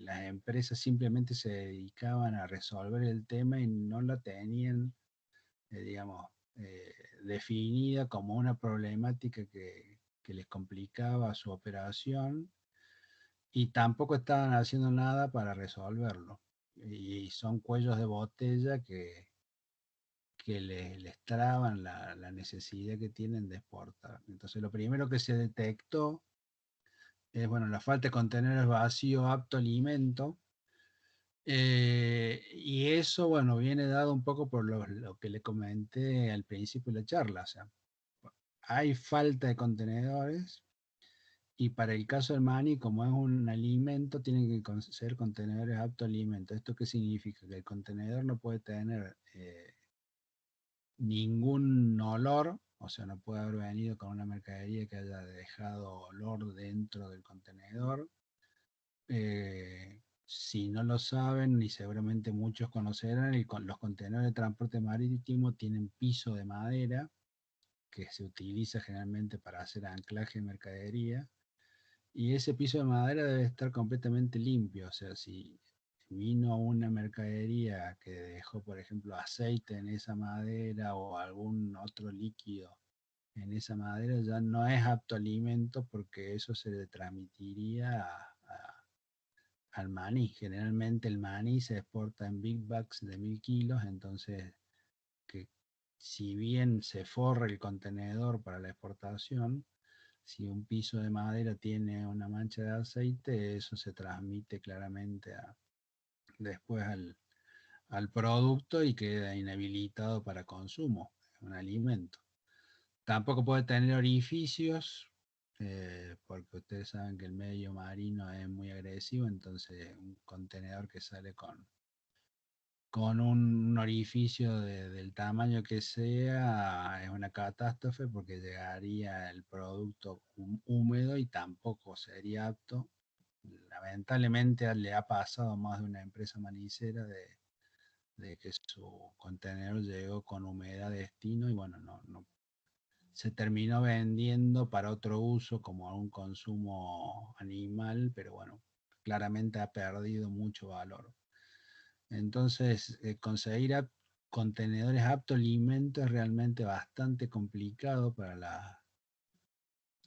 las empresas simplemente se dedicaban a resolver el tema y no la tenían, digamos, definida como una problemática que les complicaba su operación, y tampoco estaban haciendo nada para resolverlo. Y son cuellos de botella que les traban la necesidad que tienen de exportar. Entonces, lo primero que se detectó es, bueno, la falta de contenedores vacíos apto alimento. Y eso, bueno, viene dado un poco por lo que le comenté al principio de la charla. O sea, hay falta de contenedores, y para el caso del maní, como es un alimento, tienen que ser contenedores apto alimento. ¿Esto qué significa? Que el contenedor no puede tener ningún olor, o sea, no puede haber venido con una mercadería que haya dejado olor dentro del contenedor. Si no lo saben, y seguramente muchos conocerán, los contenedores de transporte marítimo tienen piso de madera que se utiliza generalmente para hacer anclaje de mercadería, y ese piso de madera debe estar completamente limpio. O sea, si vino una mercadería que dejó, por ejemplo, aceite en esa madera o algún otro líquido en esa madera, ya no es apto alimento, porque eso se le transmitiría al maní. Generalmente el maní se exporta en big bags de 1000 kilos, entonces, que si bien se forra el contenedor para la exportación, si un piso de madera tiene una mancha de aceite, eso se transmite claramente después al producto y queda inhabilitado para consumo, un alimento. Tampoco puede tener orificios, porque ustedes saben que el medio marino es muy agresivo, entonces un contenedor que sale con un orificio del tamaño que sea es una catástrofe, porque llegaría el producto húmedo y tampoco sería apto. Lamentablemente le ha pasado a más de una empresa manicera de que su contenedor llegó con humedad de destino y bueno, se terminó vendiendo para otro uso como un consumo animal, pero bueno, claramente ha perdido mucho valor. Entonces, conseguir contenedores aptos a alimento es realmente bastante complicado para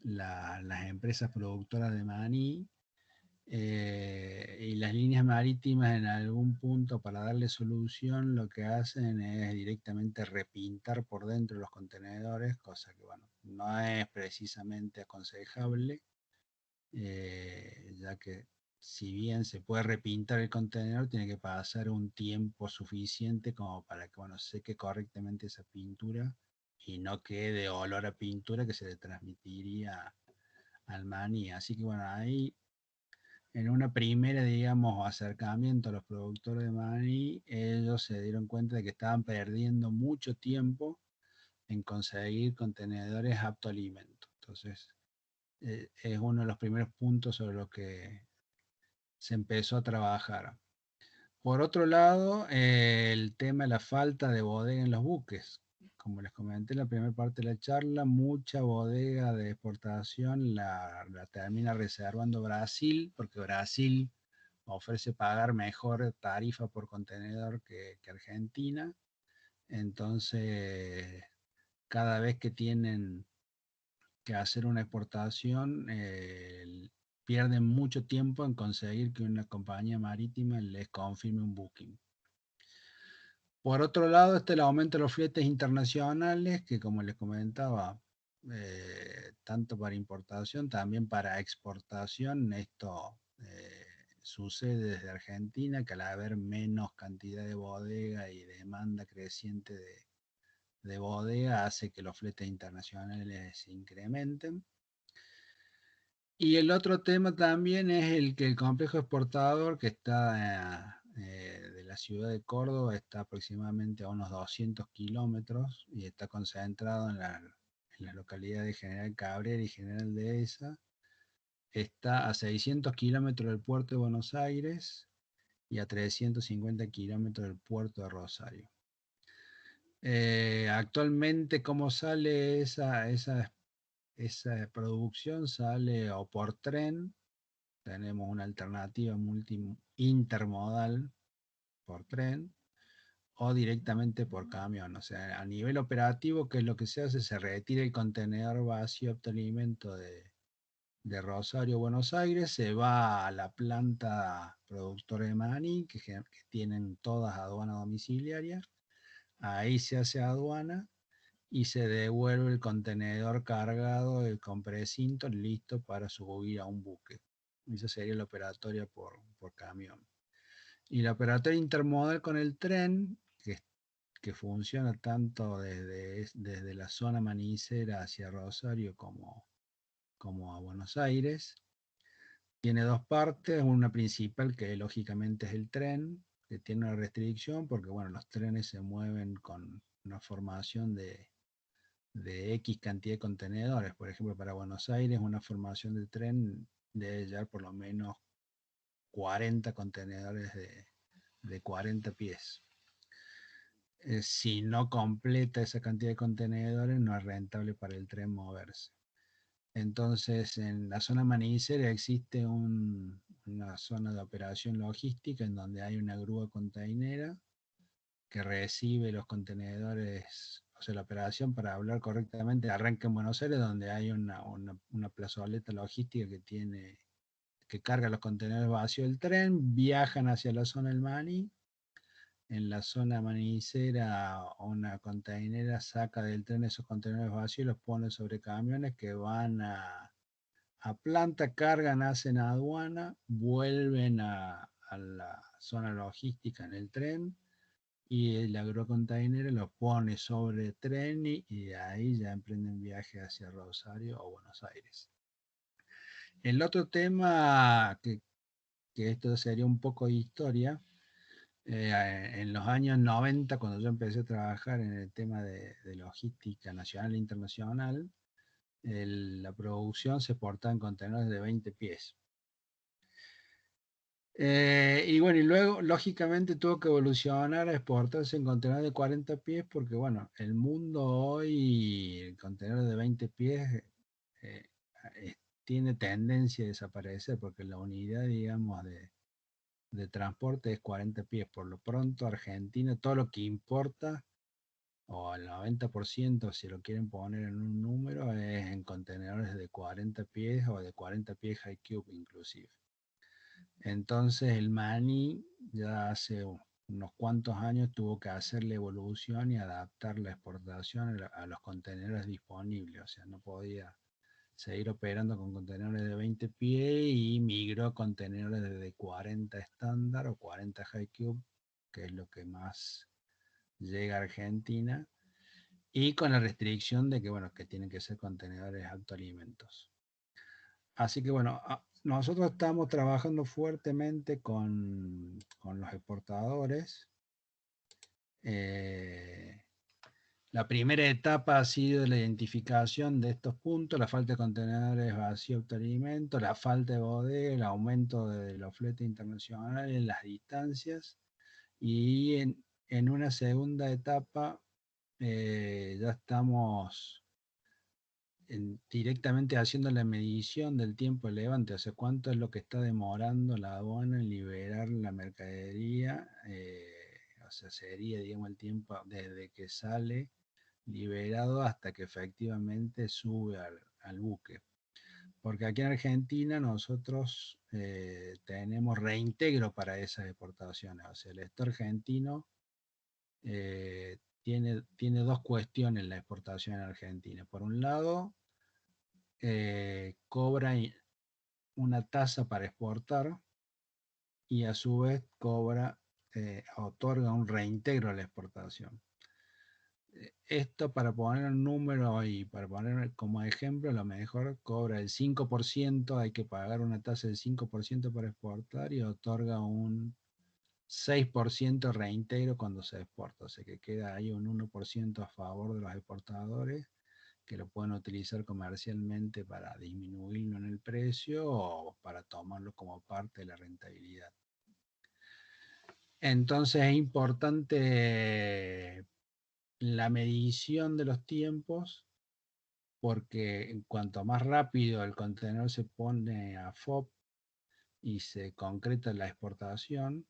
las empresas productoras de maní. Y las líneas marítimas en algún punto, para darle solución, lo que hacen es directamente repintar por dentro los contenedores, cosa que bueno, no es precisamente aconsejable, ya que si bien se puede repintar el contenedor, tiene que pasar un tiempo suficiente como para que bueno, seque correctamente esa pintura y no quede olor a pintura que se le transmitiría al maní. Así que bueno, ahí en una primera, digamos, acercamiento a los productores de maní, ellos se dieron cuenta de que estaban perdiendo mucho tiempo en conseguir contenedores aptos a alimento. Entonces, es uno de los primeros puntos sobre los que se empezó a trabajar. Por otro lado, el tema de la falta de bodega en los buques. Como les comenté en la primera parte de la charla, mucha bodega de exportación la termina reservando Brasil, porque Brasil ofrece pagar mejor tarifa por contenedor que Argentina. Entonces, cada vez que tienen que hacer una exportación, pierden mucho tiempo en conseguir que una compañía marítima les confirme un booking. Por otro lado está el aumento de los fletes internacionales, que como les comentaba, tanto para importación, también para exportación, esto sucede desde Argentina, que al haber menos cantidad de bodega y demanda creciente de bodega, hace que los fletes internacionales se incrementen. Y el otro tema también es el que el complejo exportador que está de la ciudad de Córdoba está aproximadamente a unos 200 kilómetros y está concentrado en la localidad de General Cabrera y General Dehesa. Está a 600 kilómetros del puerto de Buenos Aires y a 350 kilómetros del puerto de Rosario. Actualmente, ¿cómo sale esa producción? Sale o por tren, tenemos una alternativa intermodal por tren, o directamente por camión. O sea, a nivel operativo, ¿qué es lo que se hace? Se retira el contenedor vacío de alimento de Rosario, Buenos Aires, se va a la planta productora de maní, que tienen todas aduana domiciliaria, ahí se hace aduana y se devuelve el contenedor cargado con precinto listo para subir a un buque. Esa sería la operatoria por camión. Y la operatoria intermodal con el tren, que funciona tanto desde la zona manicera hacia Rosario como a Buenos Aires, tiene dos partes, una principal que lógicamente es el tren, que tiene una restricción porque bueno, los trenes se mueven con una formación de X cantidad de contenedores. Por ejemplo, para Buenos Aires una formación de tren debe llevar por lo menos 40 contenedores de 40 pies. Si no completa esa cantidad de contenedores, no es rentable para el tren moverse. Entonces, en la zona manicera existe una zona de operación logística en donde hay una grúa containera que recibe los contenedores, o sea, la operación, para hablar correctamente, arranca en Buenos Aires, donde hay una plazoleta logística que carga los contenedores vacíos del tren, viajan hacia la zona del maní. En la zona manicera, una containera saca del tren esos contenedores vacíos y los pone sobre camiones que van a planta, cargan, hacen aduana, vuelven a la zona logística en el tren y el agrocontainer los pone sobre tren y de ahí ya emprenden viaje hacia Rosario o Buenos Aires. El otro tema, que esto sería un poco de historia, en los años 90, cuando yo empecé a trabajar en el tema de logística nacional e internacional, la producción se exportaba en contenedores de 20 pies. Y bueno, y luego, lógicamente, tuvo que evolucionar a exportarse en contenedores de 40 pies, porque bueno, el mundo hoy, el contenedor de 20 pies eh, tiene tendencia a desaparecer, porque la unidad, digamos, de transporte es 40 pies. Por lo pronto, Argentina, todo lo que importa, o al 90%, si lo quieren poner en un número, es en contenedores de 40 pies o de 40 pies high cube inclusive. Entonces el maní ya hace unos cuantos años tuvo que hacer la evolución y adaptar la exportación a los contenedores disponibles. O sea, no podía seguir operando con contenedores de 20 pies y migró a contenedores de 40 estándar o 40 high cube, que es lo que más llega a Argentina, y con la restricción de que, bueno, que tienen que ser contenedores autoalimentos. Así que bueno, nosotros estamos trabajando fuertemente con los exportadores. La primera etapa ha sido la identificación de estos puntos, la falta de contenedores vacíos de alimentos, la falta de bodega, el aumento de los fletes internacionales, las distancias. Y en una segunda etapa ya estamos directamente haciendo la medición del tiempo de levante, o sea, cuánto es lo que está demorando la aduana en liberar la mercadería, o sea, sería, digamos, el tiempo desde que sale liberado hasta que efectivamente sube al buque. Porque aquí en Argentina nosotros tenemos reintegro para esas exportaciones, o sea, el Estado argentino tiene dos cuestiones en la exportación en Argentina. Por un lado, cobra una tasa para exportar y a su vez otorga un reintegro a la exportación. Esto, para poner un número y para poner como ejemplo, a lo mejor cobra el 5%, hay que pagar una tasa del 5% para exportar y otorga un 6% reintegro cuando se exporta, o sea que queda ahí un 1% a favor de los exportadores, que lo pueden utilizar comercialmente para disminuirlo en el precio o para tomarlo como parte de la rentabilidad. Entonces es importante la medición de los tiempos, porque en cuanto más rápido el contenedor se pone a FOB y se concreta la exportación,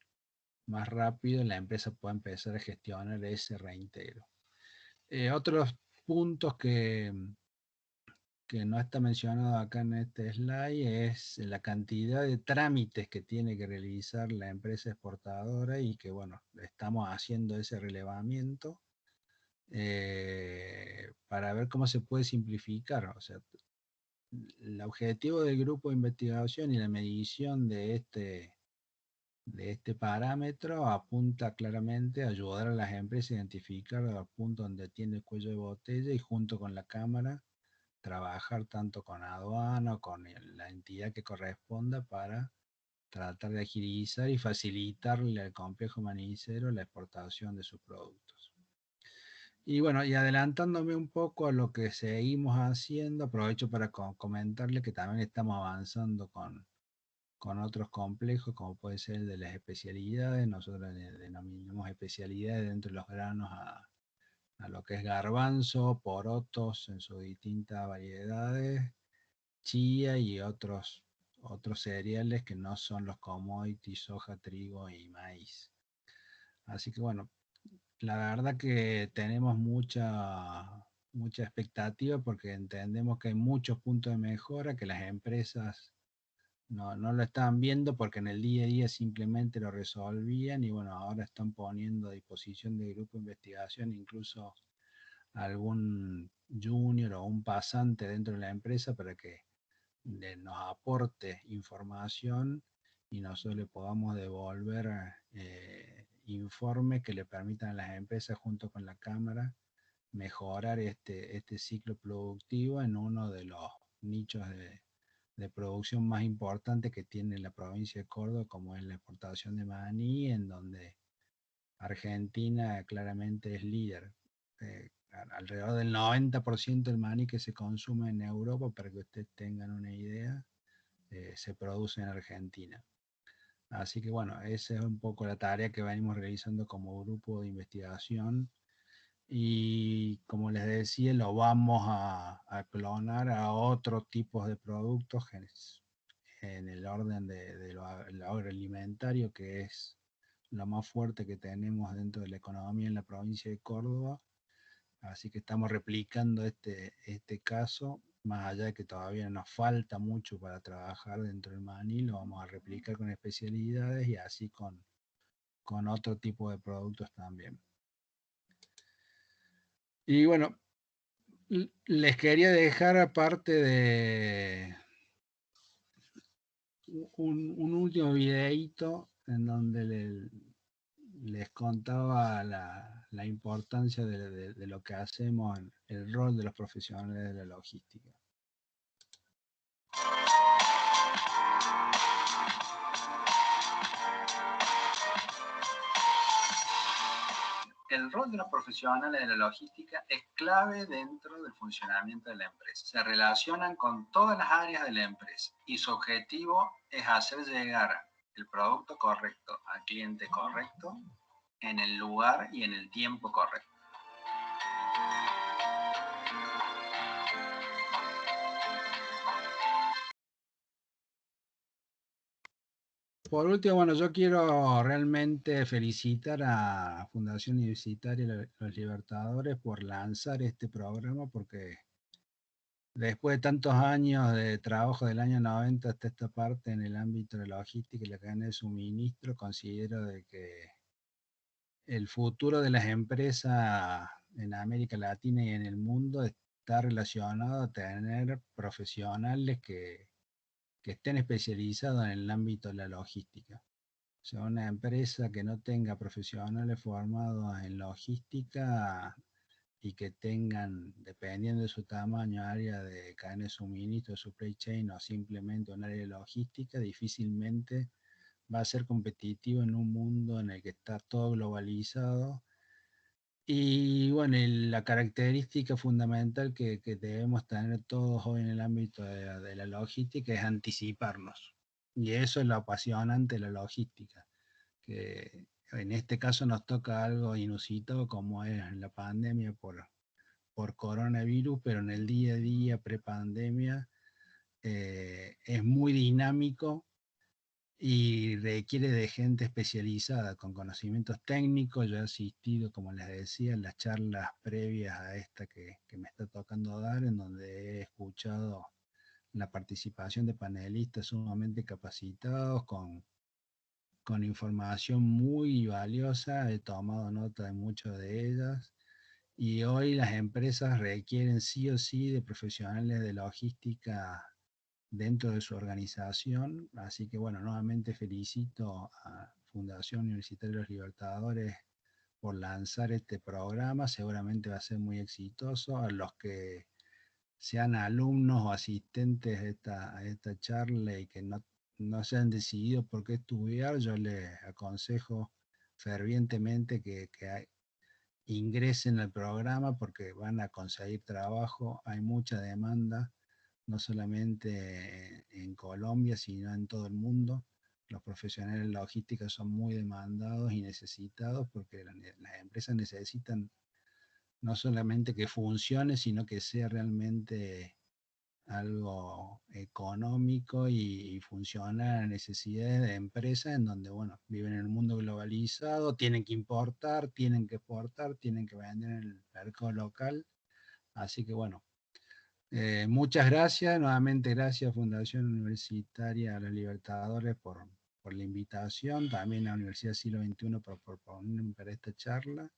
más rápido la empresa puede empezar a gestionar ese reintegro. Otros puntos que no está mencionado acá en este slide es la cantidad de trámites que tiene que realizar la empresa exportadora y que, bueno, estamos haciendo ese relevamiento para ver cómo se puede simplificar. O sea, el objetivo del grupo de investigación y la medición de este parámetro apunta claramente a ayudar a las empresas a identificar los puntos donde tiene el cuello de botella y junto con la cámara trabajar tanto con aduana o con la entidad que corresponda para tratar de agilizar y facilitarle al complejo manicero la exportación de sus productos. Y bueno, y adelantándome un poco a lo que seguimos haciendo, aprovecho para comentarle que también estamos avanzando con otros complejos, como puede ser el de las especialidades. Nosotros denominamos especialidades dentro de los granos a lo que es garbanzo, porotos en sus distintas variedades, chía y otros cereales que no son los commodities, soja, trigo y maíz. Así que bueno, la verdad que tenemos mucha expectativa porque entendemos que hay muchos puntos de mejora, que las empresas no lo estaban viendo porque en el día a día simplemente lo resolvían y bueno, ahora están poniendo a disposición del grupo de investigación incluso algún junior o un pasante dentro de la empresa para que nos aporte información y nosotros le podamos devolver informes que le permitan a las empresas junto con la Cámara mejorar este ciclo productivo en uno de los nichos de producción más importantes que tiene la provincia de Córdoba, como es la exportación de maní, en donde Argentina claramente es líder. Alrededor del 90% del maní que se consume en Europa, para que ustedes tengan una idea, se produce en Argentina. Así que bueno, esa es un poco la tarea que venimos realizando como grupo de investigación. Y como les decía, lo vamos a clonar a otros tipos de productos en el orden de lo agroalimentario, que es lo más fuerte que tenemos dentro de la economía en la provincia de Córdoba. Así que estamos replicando este caso, más allá de que todavía nos falta mucho para trabajar dentro del maní, lo vamos a replicar con especialidades y así con otro tipo de productos también. Y bueno, les quería dejar aparte de un último videíto en donde les contaba la importancia de lo que hacemos, el rol de los profesionales de la logística. El rol de los profesionales de la logística es clave dentro del funcionamiento de la empresa. Se relacionan con todas las áreas de la empresa y su objetivo es hacer llegar el producto correcto al cliente correcto, en el lugar y en el tiempo correcto. Por último, bueno, yo quiero realmente felicitar a Fundación Universitaria Los Libertadores por lanzar este programa, porque después de tantos años de trabajo del año 90 hasta esta parte en el ámbito de la logística y la cadena de suministro, considero de que el futuro de las empresas en América Latina y en el mundo está relacionado a tener profesionales que estén especializados en el ámbito de la logística. O sea, una empresa que no tenga profesionales formados en logística y que tengan, dependiendo de su tamaño, área de cadena de suministro, supply chain o simplemente un área de logística, difícilmente va a ser competitivo en un mundo en el que está todo globalizado. Y bueno, la característica fundamental que debemos tener todos hoy en el ámbito de la logística es anticiparnos. Y eso es lo apasionante de la logística, que en este caso nos toca algo inusitado como es la pandemia por coronavirus, pero en el día a día, prepandemia, es muy dinámico y requiere de gente especializada con conocimientos técnicos. Yo he asistido, como les decía, en las charlas previas a esta que me está tocando dar, en donde he escuchado la participación de panelistas sumamente capacitados, con información muy valiosa. He tomado nota de muchas de ellas. Y hoy las empresas requieren sí o sí de profesionales de logística dentro de su organización. Así que bueno, nuevamente felicito a Fundación Universitaria de los Libertadores por lanzar este programa. Seguramente va a ser muy exitoso. A los que sean alumnos o asistentes a esta charla y que no se han decidido por qué estudiar, yo les aconsejo fervientemente que ingresen al programa porque van a conseguir trabajo. Hay mucha demanda, no solamente en Colombia, sino en todo el mundo. Los profesionales de logística son muy demandados y necesitados porque las empresas necesitan no solamente que funcione, sino que sea realmente algo económico y funciona a las necesidades de empresas en donde, bueno, viven en un mundo globalizado, tienen que importar, tienen que exportar, tienen que vender en el mercado local. Así que, bueno, muchas gracias, nuevamente gracias Fundación Universitaria a los Libertadores por la invitación, también a la Universidad Siglo XXI por proponerme para esta charla.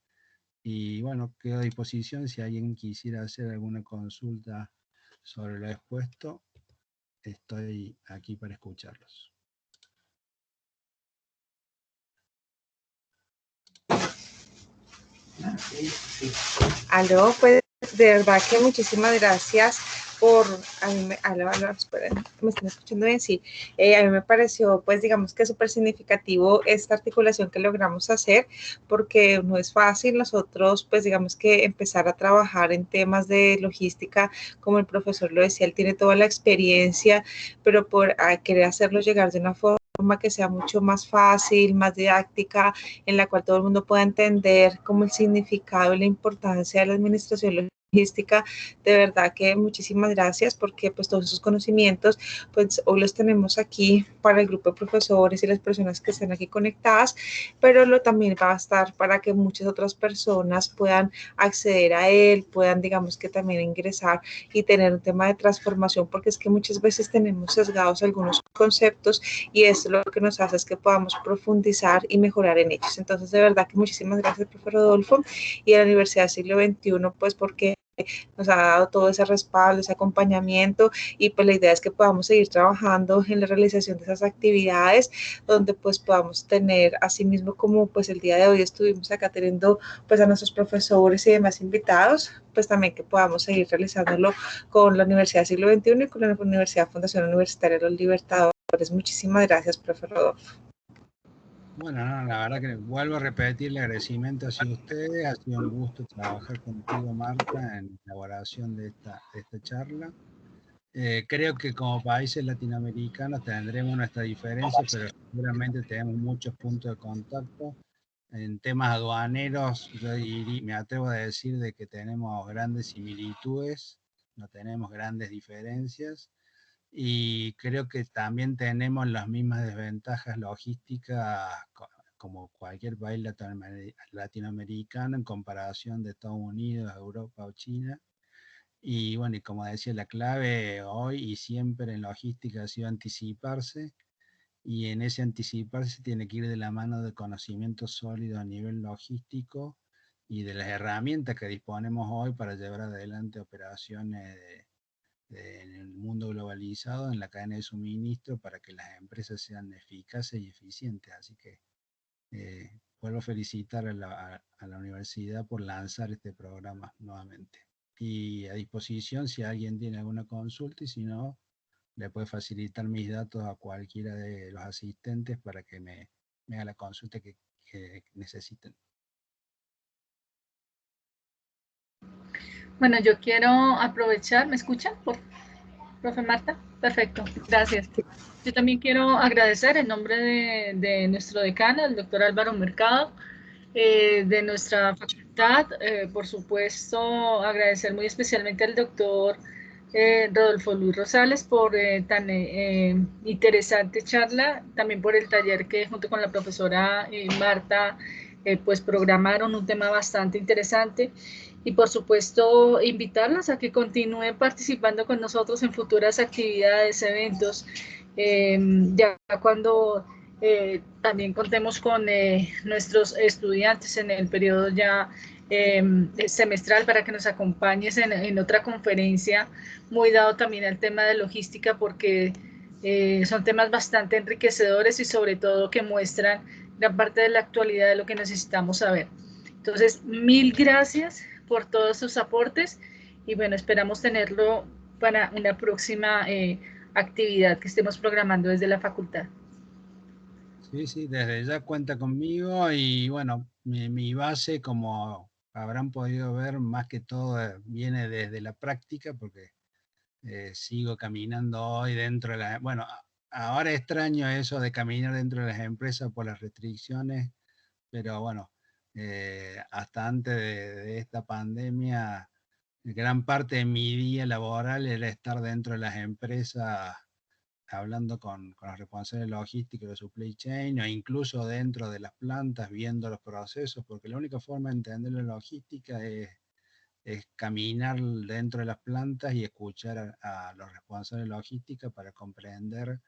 Y bueno, quedo a disposición si alguien quisiera hacer alguna consulta sobre lo expuesto, estoy aquí para escucharlos. Aló, pues de verdad que muchísimas gracias por, esperen, ¿me están escuchando bien? Sí, a mí me pareció, pues digamos que súper significativo esta articulación que logramos hacer, porque no es fácil nosotros, pues digamos que empezar a trabajar en temas de logística, como el profesor lo decía, él tiene toda la experiencia, pero por querer hacerlo llegar de una forma que sea mucho más fácil, más didáctica, en la cual todo el mundo pueda entender como el significado y la importancia de la administración logística. De verdad que muchísimas gracias, porque pues todos esos conocimientos pues hoy los tenemos aquí para el grupo de profesores y las personas que están aquí conectadas, pero también va a estar para que muchas otras personas puedan acceder a él, puedan digamos que también ingresar y tener un tema de transformación, porque es que muchas veces tenemos sesgados algunos conceptos y esto lo que nos hace es que podamos profundizar y mejorar en ellos. Entonces de verdad que muchísimas gracias, profe Rodolfo, y a la Universidad Siglo XXI pues porque nos ha dado todo ese respaldo, ese acompañamiento, y pues la idea es que podamos seguir trabajando en la realización de esas actividades, donde pues podamos tener, así mismo como pues el día de hoy estuvimos acá teniendo pues a nuestros profesores y demás invitados, pues también que podamos seguir realizándolo con la Universidad Siglo XXI y con la Universidad Fundación Universitaria de los Libertadores. Muchísimas gracias, profe Rodolfo. Bueno, no, la verdad que vuelvo a repetir el agradecimiento hacia ustedes. Ha sido un gusto trabajar contigo, Marta, en la elaboración de esta charla. Creo que como países latinoamericanos tendremos nuestra diferencia, pero seguramente tenemos muchos puntos de contacto. En temas aduaneros, me atrevo a decir de que tenemos grandes similitudes, no tenemos grandes diferencias. Y creo que también tenemos las mismas desventajas logísticas como cualquier país latinoamericano en comparación de Estados Unidos, Europa o China. Y bueno, y como decía, la clave hoy y siempre en logística ha sido anticiparse, y en ese anticiparse tiene que ir de la mano de conocimiento sólido a nivel logístico y de las herramientas que disponemos hoy para llevar adelante operaciones en el mundo globalizado, en la cadena de suministro, para que las empresas sean eficaces y eficientes. Así que vuelvo a felicitar a la universidad por lanzar este programa nuevamente. Y a disposición si alguien tiene alguna consulta, y si no, le puede facilitar mis datos a cualquiera de los asistentes para que me haga la consulta que necesiten. Bueno, yo quiero aprovechar, ¿me escuchan, profe Marta? Perfecto, gracias. Yo también quiero agradecer en nombre de nuestro decano, el doctor Álvaro Mercado, de nuestra facultad, por supuesto, agradecer muy especialmente al doctor Rodolfo Luis Rosales por tan interesante charla, también por el taller que junto con la profesora Marta pues programaron, un tema bastante interesante, y por supuesto invitarlas a que continúen participando con nosotros en futuras actividades, eventos, ya cuando también contemos con nuestros estudiantes en el periodo ya semestral, para que nos acompañes en otra conferencia, muy dado también al tema de logística, porque son temas bastante enriquecedores y sobre todo que muestran gran parte de la actualidad de lo que necesitamos saber. Entonces, mil gracias por todos sus aportes, y bueno, esperamos tenerlo para una próxima actividad que estemos programando desde la facultad. Sí, sí, desde ya cuenta conmigo, y bueno, mi base, como habrán podido ver, más que todo viene desde la práctica, porque sigo caminando hoy dentro de la... Bueno, ahora extraño eso de caminar dentro de las empresas por las restricciones, pero bueno, hasta antes de esta pandemia, gran parte de mi día laboral era estar dentro de las empresas hablando con los responsables logísticos de supply chain, o incluso dentro de las plantas viendo los procesos, porque la única forma de entender la logística es caminar dentro de las plantas y escuchar a los responsables de logística para comprender,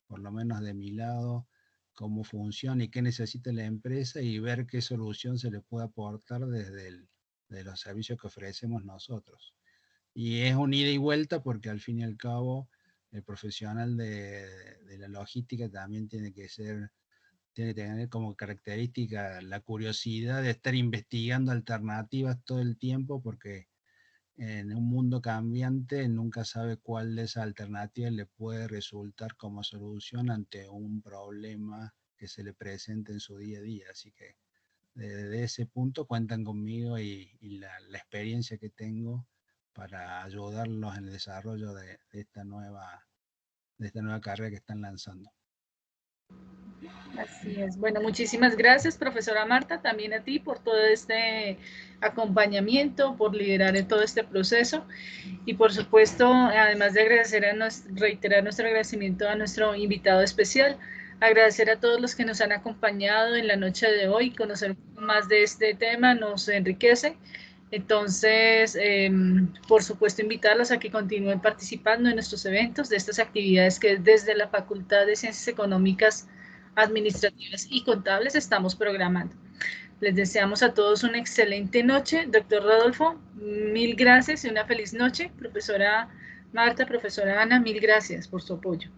por lo menos de mi lado, cómo funciona y qué necesita la empresa, y ver qué solución se le puede aportar de los servicios que ofrecemos nosotros. Y es un ida y vuelta, porque al fin y al cabo el profesional de la logística también tiene que tener como característica la curiosidad de estar investigando alternativas todo el tiempo, porque en un mundo cambiante nunca sabe cuál de esas alternativas le puede resultar como solución ante un problema que se le presente en su día a día. Así que desde ese punto cuentan conmigo, y la experiencia que tengo para ayudarlos en el desarrollo de esta nueva carrera que están lanzando. Así es. Bueno, muchísimas gracias, profesora Marta, también a ti por todo este acompañamiento, por liderar en todo este proceso y por supuesto, además de reiterar nuestro agradecimiento a nuestro invitado especial, agradecer a todos los que nos han acompañado en la noche de hoy. Conocer más de este tema nos enriquece. Entonces, por supuesto, invitarlos a que continúen participando en nuestros eventos, de estas actividades que desde la Facultad de Ciencias Económicas, Administrativas y Contables estamos programando. Les deseamos a todos una excelente noche. Doctor Rodolfo, mil gracias y una feliz noche. Profesora Marta, profesora Ana, mil gracias por su apoyo.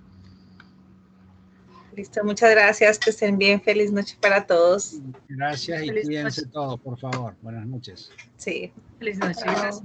Listo, muchas gracias. Que estén bien. Feliz noche para todos. Gracias y Feliz cuídense noche. todos, por favor. Buenas noches. Sí. Feliz noche. Gracias.